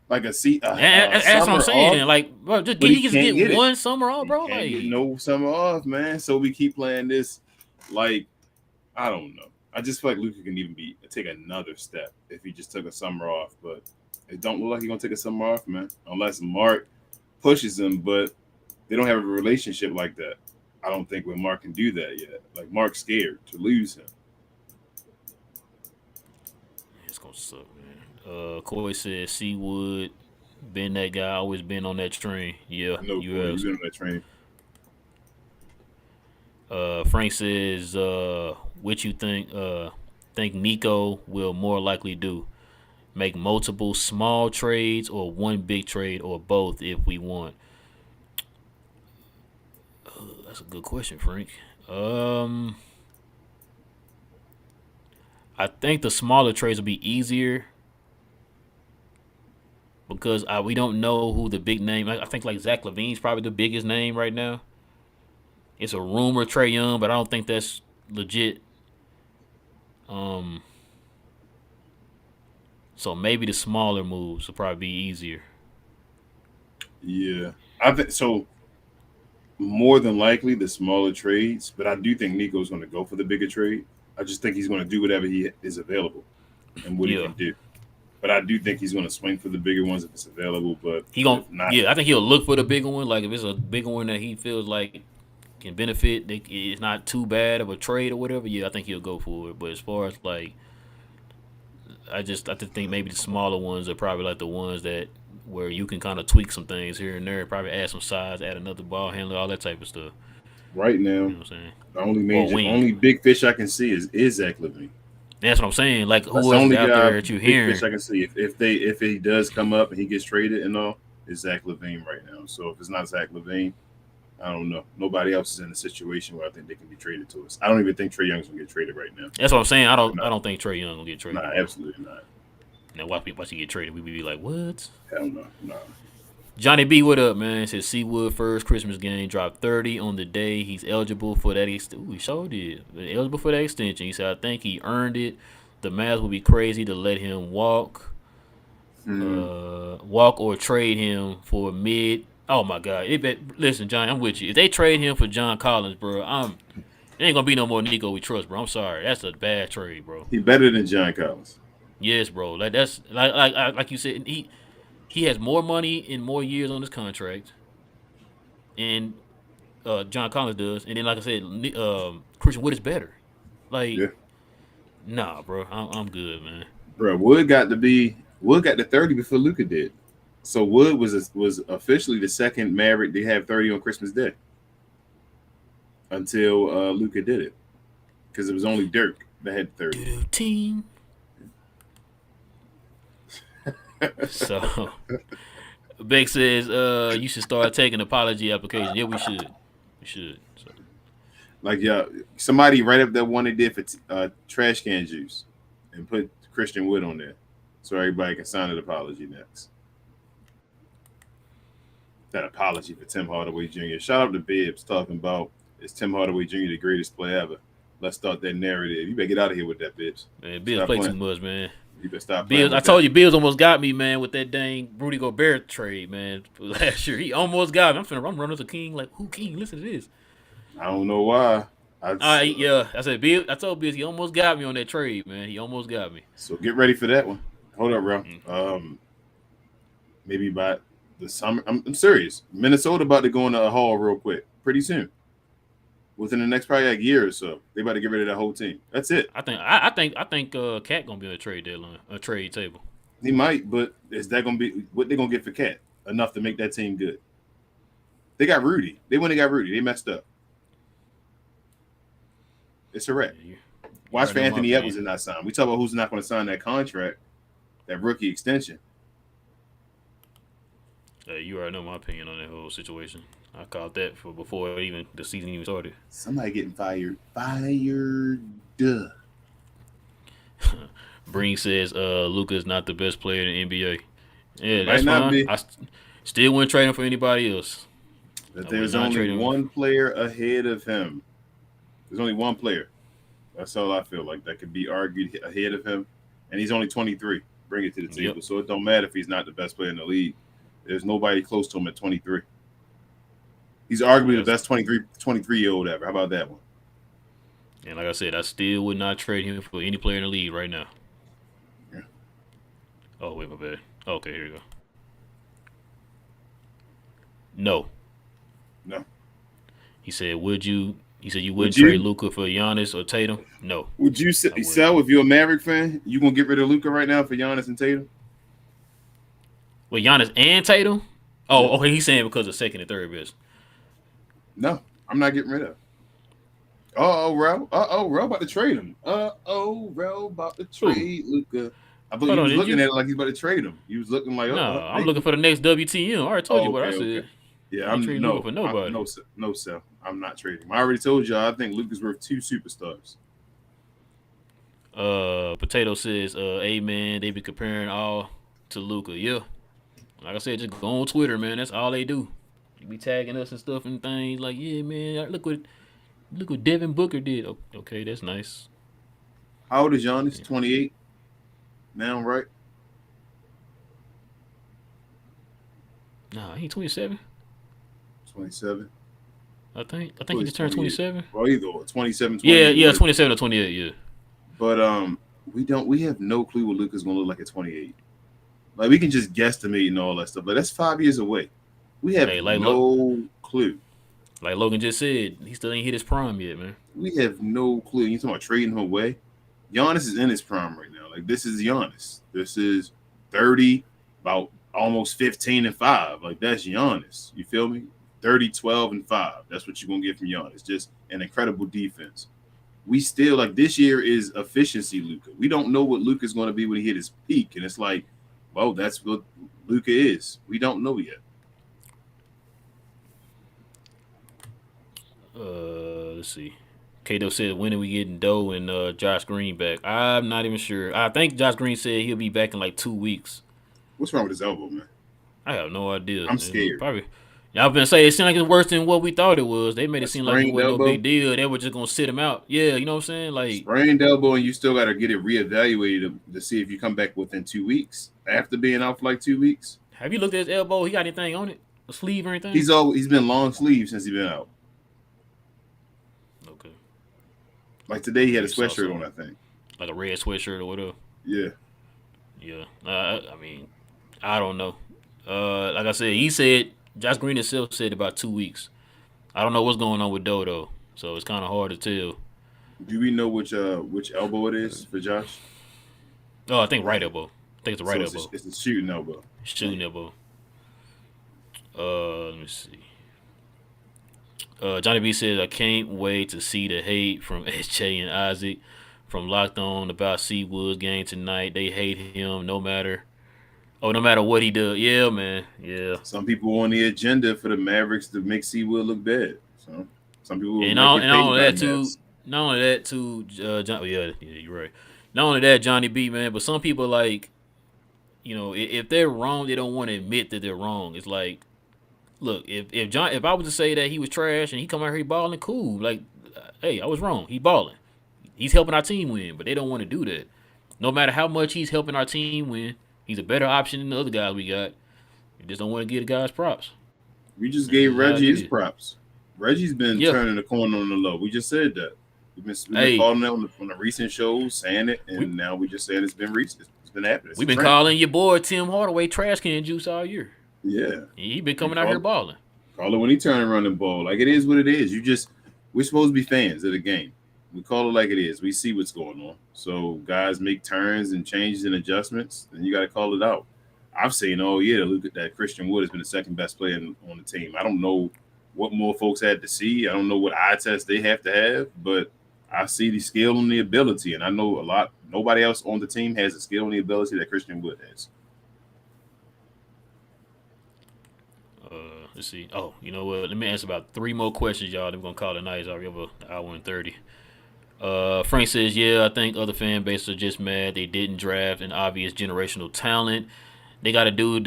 Like a That's what I'm saying. Off, Like, bro, just but he he just can't get get one summer off, bro. Can't Like, get no summer off, man. So we keep playing this. Like, I don't know. I just feel like Luka can even take another step if he just took a summer off. But it don't look like he's gonna take a summer off, man. Unless Mark pushes him, but they don't have a relationship like that. I don't think when Mark can do that yet. Like Mark's scared to lose him. it's gonna suck, man. Corey says Seawood, been that guy, always been on that train. Yeah, I know you Corey, have. you've been on that train. Frank says, what you think Nico will more likely do? Make multiple small trades or one big trade or both if we want? That's a good question, Frank. I think the smaller trades will be easier because we don't know who the big name. I think like Zach LaVine's probably the biggest name right now. It's a rumor, Trae Young, but I don't think that's legit. So maybe the smaller moves will probably be easier. Yeah, I think so. More than likely, the smaller trades, but I do think Nico's going to go for the bigger trade. I just think he's going to do whatever he is available and what he can do. But I do think he's going to swing for the bigger ones if it's available. But I think he'll look for the bigger one. Like if it's a bigger one that he feels like can benefit, it's not too bad of a trade or whatever. Yeah, I think he'll go for it. But as far as like, I just think maybe the smaller ones are probably like the ones that where you can kind of tweak some things here and there, probably add some size, add another ball handler, all that type of stuff. Right now, you know what I'm saying? The only big fish I can see is Zach LaVine. That's what I'm saying. Like who else out there that you hearing? Fish I can see if he does come up and he gets traded and all, is Zach LaVine right now. So if it's not Zach LaVine, I don't know. Nobody else is in a situation where I think they can be traded to us. I don't even think Trae Young's gonna get traded right now. That's what I'm saying. I don't think Trae Young will get traded. Nah, absolutely not. Now watch he get traded. We be like, what? Hell no, no. Johnny B, what up, man? It says Seawood first Christmas game dropped 30 on the day he's eligible for that. He sure did. Eligible for that extension. He said, I think he earned it. The Mavs would be crazy to let him walk or trade him for mid. Oh my God! Listen, John, I'm with you. If they trade him for John Collins, bro, there ain't gonna be no more Nico we trust, bro. I'm sorry, that's a bad trade, bro. He better than John Collins. Yes, bro. Like that's like you said, he has more money and more years on his contract, and John Collins does. And then, like I said, Christian Wood is better. Like, nah, bro, I'm good, man. Bro, Wood got to 30 before Luka did. So Wood was officially the second Maverick to have 30 on Christmas Day until Luka did it, because it was only Dirk that had 30. Team. So Beck says, you should start taking apology applications. Yeah, we should. We should. So. Like, yeah, somebody write up that one they did for trash can juice and put Christian Wood on there so everybody can sign an apology next. That apology for Tim Hardaway Jr. Shout out to Bibbs talking about, is Tim Hardaway Jr. the greatest player ever? Let's start that narrative. You better get out of here with that, Bibbs. Man, Bibbs play too much, man. You better stop playing. I told you, Bills almost got me, man, with that dang Rudy Gobert trade, man. Last year, he almost got me. I'm running as a king. Like, who king? Listen to this. I don't know why. I said, Bills. I told Bills he almost got me on that trade, man. He almost got me. So get ready for that one. Hold up, bro. Maybe by the summer. I'm serious. Minnesota about to go in a haul real quick, pretty soon. Within the next probably like year or so, they about to get rid of that whole team. That's it. I think Cat gonna be on a trade deadline, a trade table. He might, but is that gonna be what they gonna get for Cat? Enough to make that team good. They got Rudy. They went and got Rudy. They messed up. It's a wreck. Watch for Anthony Edwards and not sign. We talk about who's not going to sign that contract, that rookie extension. You already know my opinion on that whole situation. I called that for before even the season even started. Somebody getting fired. Breen says Luka is not the best player in the NBA. Yeah, Might that's not fine. be. I still wouldn't trade him for anybody else. But there's only one player ahead of him. There's only one player. That's all I feel like that could be argued ahead of him. And he's only 23. Bring it to the table. Yep. So it don't matter if he's not the best player in the league. There's nobody close to him at 23. He's arguably the best 23-year-old ever. How about that one? And like I said, I still would not trade him for any player in the league right now. Yeah. Oh, wait, my bad. Okay, here you go. No. He said, you wouldn't trade Luka for Giannis or Tatum? No. Would you sell if you're a Maverick fan? You gonna get rid of Luka right now for Giannis and Tatum? With Giannis and Tatum? Oh, okay. He's saying because of second and third best. No, I'm not getting rid of him. Ro about to trade him. Ro about to trade Luka. I believe he was looking at it like he's about to trade him. He was looking like, I'm looking for the next WTM. I already told you what I said. Okay. Yeah, I'm trading Luka for nobody. No, sir. I'm not trading him. I already told you I think Luka's worth 2 superstars. Potato says, amen. They be comparing all to Luka. Yeah. Like I said, just go on Twitter, man. That's all they do. You be tagging us and stuff and things like, yeah, man, look what Devin Booker did. Okay, that's nice. How old is Giannis? 28 now, right? Nah, he 27. 27. I think he just turned 27. Well, either 27, 28. Yeah, 27 or 28, yeah. But we have no clue what Luka's gonna look like at 28. Like we can just guesstimate and all that stuff, but that's 5 years away. We have no clue. Like Logan just said, he still ain't hit his prime yet, man. We have no clue. You talking about trading him away? Giannis is in his prime right now. Like this is Giannis. This is 30, about almost 15 and 5. Like that's Giannis. You feel me? 30, 12, and 5. That's what you're gonna get from Giannis. Just an incredible defense. We still like this year is efficiency Luka. We don't know what Luka's gonna be when he hit his peak, and it's like, well, that's what Luka is. We don't know yet. Let's see. Kato said, when are we getting Doe and Josh Green back? I'm not even sure. I think Josh Green said he'll be back in like 2 weeks. What's wrong with his elbow, man? I have no idea. I'm scared. Probably. Y'all been saying it seemed like it's worse than what we thought it was. They made it seem like it wasn't no big deal. They were just gonna sit him out. Yeah, you know what I'm saying? Like sprained elbow, and you still got to get it reevaluated to see if you come back within 2 weeks after being out for like 2 weeks. Have you looked at his elbow? He got anything on it? A sleeve or anything? He's been long sleeve since he's been out. Okay. Like today, he had a sweatshirt on, I think. Like a red sweatshirt or whatever. Yeah. Yeah. I mean, I don't know. Like I said, he said. Josh Green himself said about 2 weeks. I don't know what's going on with Dodo, so it's kind of hard to tell. Do we know which elbow it is for Josh? Oh, I think right elbow. I think it's the right elbow. It's a shooting elbow. Shooting elbow. Let me see. Johnny B says, I can't wait to see the hate from SJ and Isaac from Locked On about Seawood's game tonight. They hate him no matter Oh, no matter what he does. Yeah, man. Yeah. Some people on the agenda for the Mavericks to make Seawood look bad. So some people And might all get and all paid of by the that too. Mavs. Not only that too, John. Yeah, you're right. Not only that, Johnny B, man, but some people like, if they're wrong, they don't want to admit that they're wrong. It's like, look, if I was to say that he was trash and he come out here balling, cool. Like, hey, I was wrong. He balling. He's helping our team win, but they don't want to do that. No matter how much he's helping our team win, he's a better option than the other guys we got. You just don't want to give the guys props. We just That's gave just how it Reggie his is. props. Reggie's been Yeah. turning the corner on the low. We just said that. We've been Hey, calling it on the recent shows, saying it, we and now we just saying it's been recent. It's been happening. It's we've a been trend. calling your boy Tim Hardaway trash can juice all year. Yeah. He been We coming out here call, balling. call it when he turn around the ball. Like it is what it is. We're supposed to be fans of the game. We call it like it is. We see what's going on. So guys make turns and changes and adjustments, and you got to call it out. I've seen all year that Christian Wood has been the second best player on the team. I don't know what more folks had to see. I don't know what eye test they have to have, but I see the skill and the ability, and I know nobody else on the team has the skill and the ability that Christian Wood has. Let's see. Oh, you know what? Let me answer about 3 more questions, y'all. Then we're gonna call it night. It's already over an hour and 30. Frank says, yeah, I think other fan bases are just mad they didn't draft an obvious generational talent. They got to do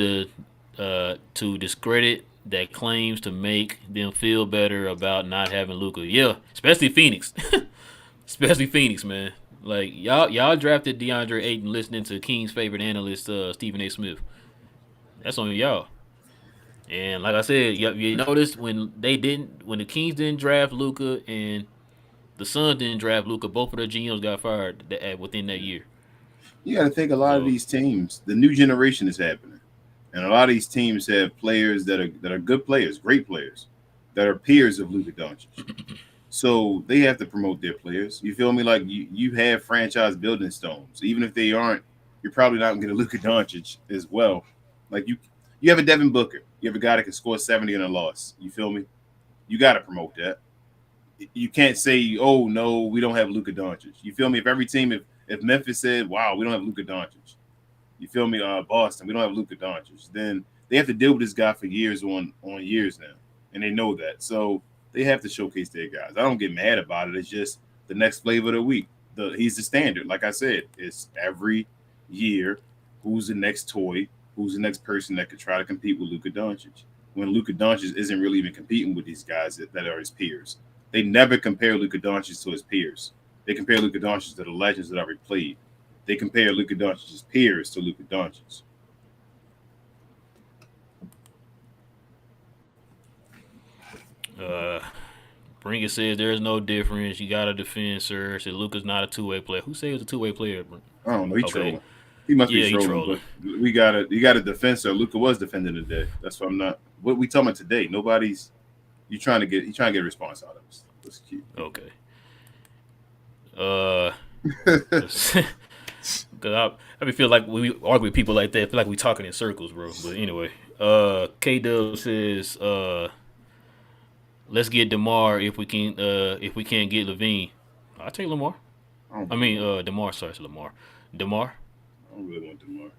to discredit that claims to make them feel better about not having Luka. Yeah, especially Phoenix. Especially Phoenix, man. Like y'all drafted DeAndre Ayton listening to King's favorite analyst, Stephen A. Smith. That's on y'all. And like I said, you noticed when the Kings didn't draft Luka and the Suns didn't draft Luka, both of their GMs got fired within that year. You got to think a lot of So these teams, the new generation is happening, and a lot of these teams have players that are good players, great players, that are peers of Luka Doncic. So they have to promote their players. You feel me? Like you have franchise building stones. Even if they aren't, you're probably not going to get a Luka Doncic as well. Like you have a Devin Booker. You have a guy that can score 70 in a loss. You feel me? You got to promote that. You can't say, oh, no, we don't have Luka Doncic. You feel me? If every team, if Memphis said, wow, we don't have Luka Doncic. You feel me? Boston, we don't have Luka Doncic. Then they have to deal with this guy for years on years now. And they know that. So they have to showcase their guys. I don't get mad about it. It's just the next flavor of the week. He's the standard. Like I said, it's every year who's the next toy, who's the next person that could try to compete with Luka Doncic. When Luka Doncic isn't really even competing with these guys that are his peers. They never compare Luka Doncic to his peers. They compare Luka Doncic to the legends that already played. They compare Luka Doncic's peers to Luka Doncic. Bringus says there's no difference. You gotta defend, sir. Said Luka's not a 2-way player. Who said he was a 2-way player? I don't know. He Okay. trolling. He must Yeah, be he trolling. trolling. But you got a defender. Luka was defending today. That's why I'm not. What we talking about today? Nobody's. You trying to get a response out of us. That's cute. Okay. Cause I feel like when we argue with people like that, I feel like we talking in circles, bro. But anyway, K Dub says, let's get DeMar if we can't get Levine. I'll take Lamar. DeMar. Sorry, it's Lamar. DeMar. I don't really want DeMar.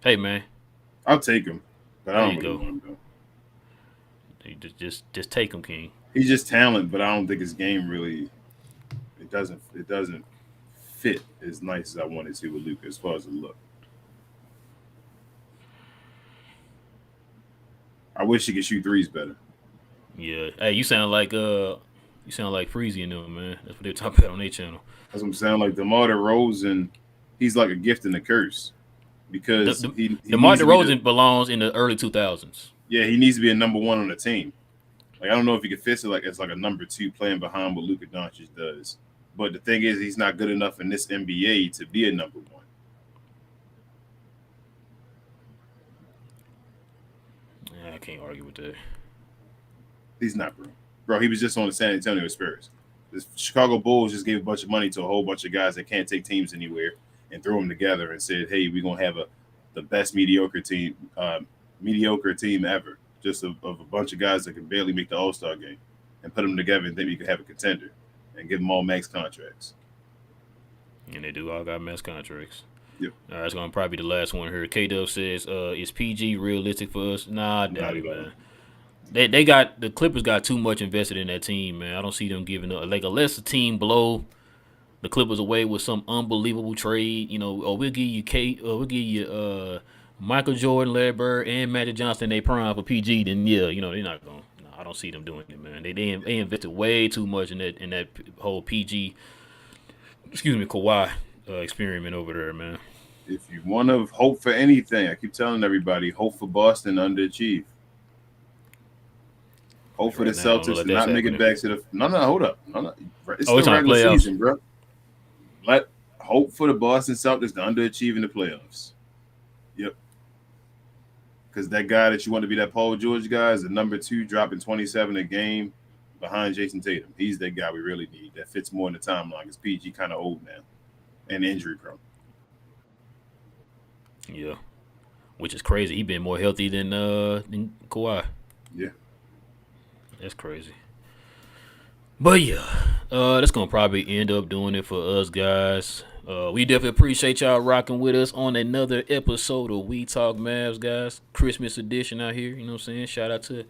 Hey man, I'll take him, but I there don't you really go. want him though. You just take him, King. He's just talent, but I don't think his game really. It doesn't fit as nice as I wanted to with Luka as far as the look. I wish he could shoot threes better. Yeah. Hey, you sound like Freezy and them, man. That's what they're talking about on their channel. That's what I'm saying. Like DeMar DeRozan, he's like a gift and a curse because he DeMar needs to be DeRozan belongs in the early 2000s. Yeah, he needs to be a number one on the team. Like I don't know if he could fit it like it's like a number 2 playing behind what Luka Doncic does. But the thing is, he's not good enough in this NBA to be a number 1. Yeah, I can't argue with that. He's not, bro. Bro, he was just on the San Antonio Spurs. The Chicago Bulls just gave a bunch of money to a whole bunch of guys that can't take teams anywhere and threw them together and said, hey, we're going to have the best mediocre team ever, just of a bunch of guys that can barely make the All-Star game and put them together and think we could have a contender and give them all max contracts. And they do all got max contracts. Yep. All right, it's gonna probably be the last one here. K-Dub says, "Is PG realistic for us?" Nah, I doubt it, man. They got the Clippers got too much invested in that team, man. I don't see them giving up. Like unless the team blow the Clippers away with some unbelievable trade, we'll give you Michael Jordan, Larry Bird, and Magic Johnson in their prime for PG. Then they're not going. No, I don't see them doing it, man. They invested way too much in that whole PG. Kawhi experiment over there, man. If you want to hope for anything, I keep telling everybody, hope for Boston, underachieve. Hope for the Celtics to not make it back to the. No, hold up. No. It's still regular season, bro. Hope for the Boston Celtics to underachieve in the playoffs. Yep. Because that guy that you want to be that Paul George guy is the number 2, dropping 27 a game behind Jason Tatum. He's that guy we really need. That fits more in the timeline. Because PG kind of old now and injury prone. Yeah, which is crazy. He been more healthy than Kawhi. Yeah, that's crazy. But yeah, that's gonna probably end up doing it for us, guys. We definitely appreciate y'all rocking with us on another episode of We Talk Mavs, guys. Christmas edition out here. You know what I'm saying? Shout out to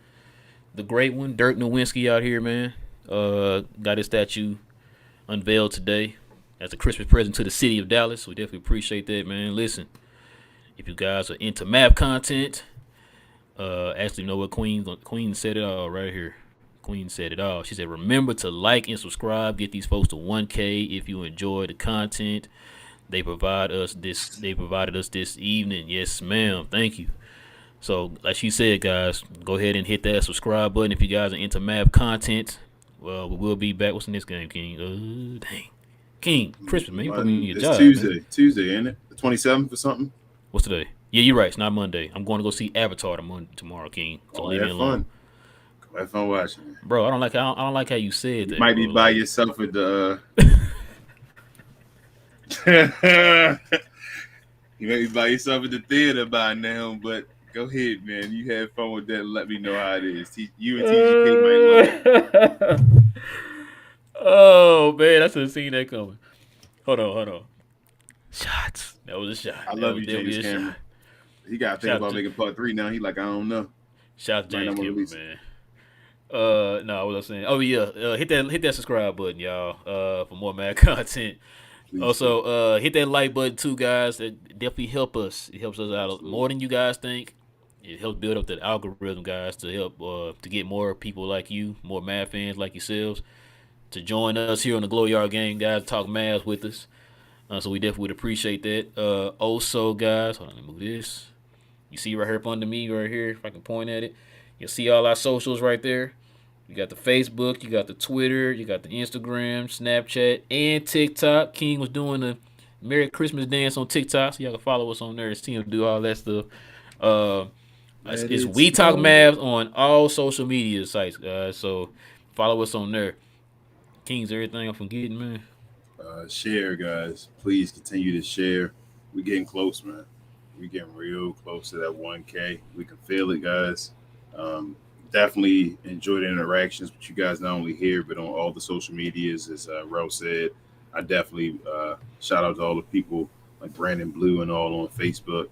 the great one, Dirk Nowitzki out here, man. Got his statue unveiled today as a Christmas present to the city of Dallas. We definitely appreciate that, man. Listen. If you guys are into map content, actually, you know what? Queen said it all right here. Queen said it all. She said, remember to like and subscribe. Get these folks to 1K if you enjoy the content they provided us this evening. Yes, ma'am. Thank you. So, like she said, guys, go ahead and hit that subscribe button if you guys are into map content. Well, we will be back. What's in this game, King? Dang. King, Christmas, man. You put me in your it's job. Tuesday, ain't it? The 27th or something? What's today? Yeah, you're right. It's not Monday. I'm going to go see Avatar tomorrow, King. So leave me alone. Have fun watching, bro. I don't like how you said that. You might be by yourself at the. You may be by yourself at the theater by now, but go ahead, man. You have fun with that. And let me know how it is. You and TGK might love it. Oh man, I should have seen that coming. Hold on. Shots. That was a shot. I love you, James Cameron. He got to think about making part 3 now. He like, I don't know. Shout out to James Cameron, man. No, what I was saying. Oh yeah, hit that subscribe button, y'all. For more mad content. Please also, hit that like button too, guys. It definitely help us. It helps us out more than you guys think. It helps build up that algorithm, guys, to help to get more people like you, more Mad fans like yourselves, to join us here on the Glow Yard Game, guys. Talk Mavs with us. So we definitely would appreciate that. Also, guys, hold on, let me move this. You see right here up under me, right here, if I can point at it. You'll see all our socials right there. You got the Facebook, you got the Twitter, you got the Instagram, Snapchat, and TikTok. King was doing the Merry Christmas dance on TikTok, so y'all can follow us on there. His team do all that stuff. It's We Talk Mavs on all social media sites, guys. So follow us on there. King's everything I'm forgetting, man. Share, guys. Please continue to share. We're getting close, man. We're getting real close to that 1K. We can feel it, guys. Definitely enjoy the interactions with you guys, not only here, but on all the social medias. As Ro said, I definitely shout out to all the people like Brandon Blue and all on Facebook.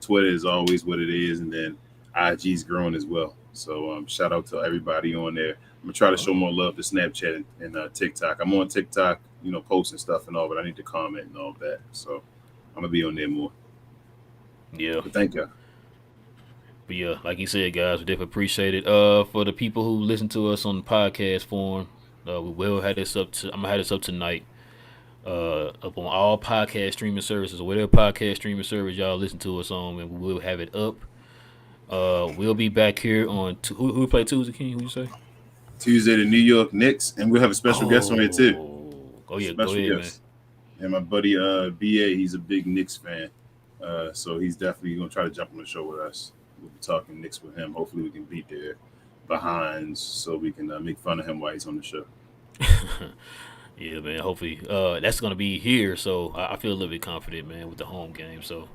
Twitter is always what it is, and then IG's growing as well. So shout out to everybody on there. I'm gonna try to show more love to Snapchat and TikTok. I'm on TikTok, posting stuff and all, but I need to comment and all of that. So I'm gonna be on there more. Yeah. But thank you. But yeah, like you said, guys, we definitely appreciate it. For the people who listen to us on the podcast form, we will have this up. I'm gonna have this up tonight. Up on all podcast streaming services, or whatever podcast streaming service y'all listen to us on, and we will have it up. We'll be back here on who play Tuesday, King? Who you say? Tuesday, the New York Knicks, and we'll have a special guest on here too. Oh yeah, special go ahead, guest. Man. And my buddy BA, he's a big Knicks fan, so he's definitely gonna try to jump on the show with us. We'll be talking Knicks with him. Hopefully, we can beat their behinds so we can make fun of him while he's on the show. Yeah, man. Hopefully, that's gonna be here. So I feel a little bit confident, man, with the home game. So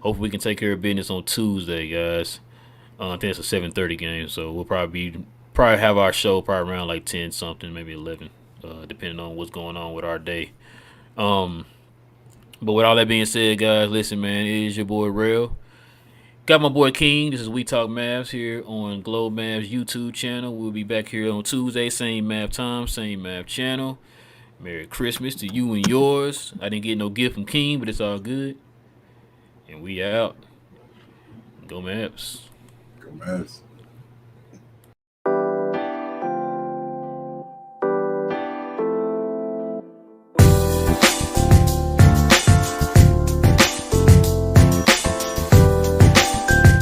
hopefully, we can take care of business on Tuesday, guys. I think it's a 7:30 game, so we'll probably have our show probably around like 10 something, maybe 11, depending on what's going on with our day. But with all that being said, guys, listen, man, it is your boy Rail. Got my boy King. This is We Talk Mavs here on Globe Mavs YouTube channel. We'll be back here on Tuesday, same Mav time, same Mav channel. Merry Christmas to you and yours. I didn't get no gift from King, but it's all good. And we out. Go Mavs. Go Mavs.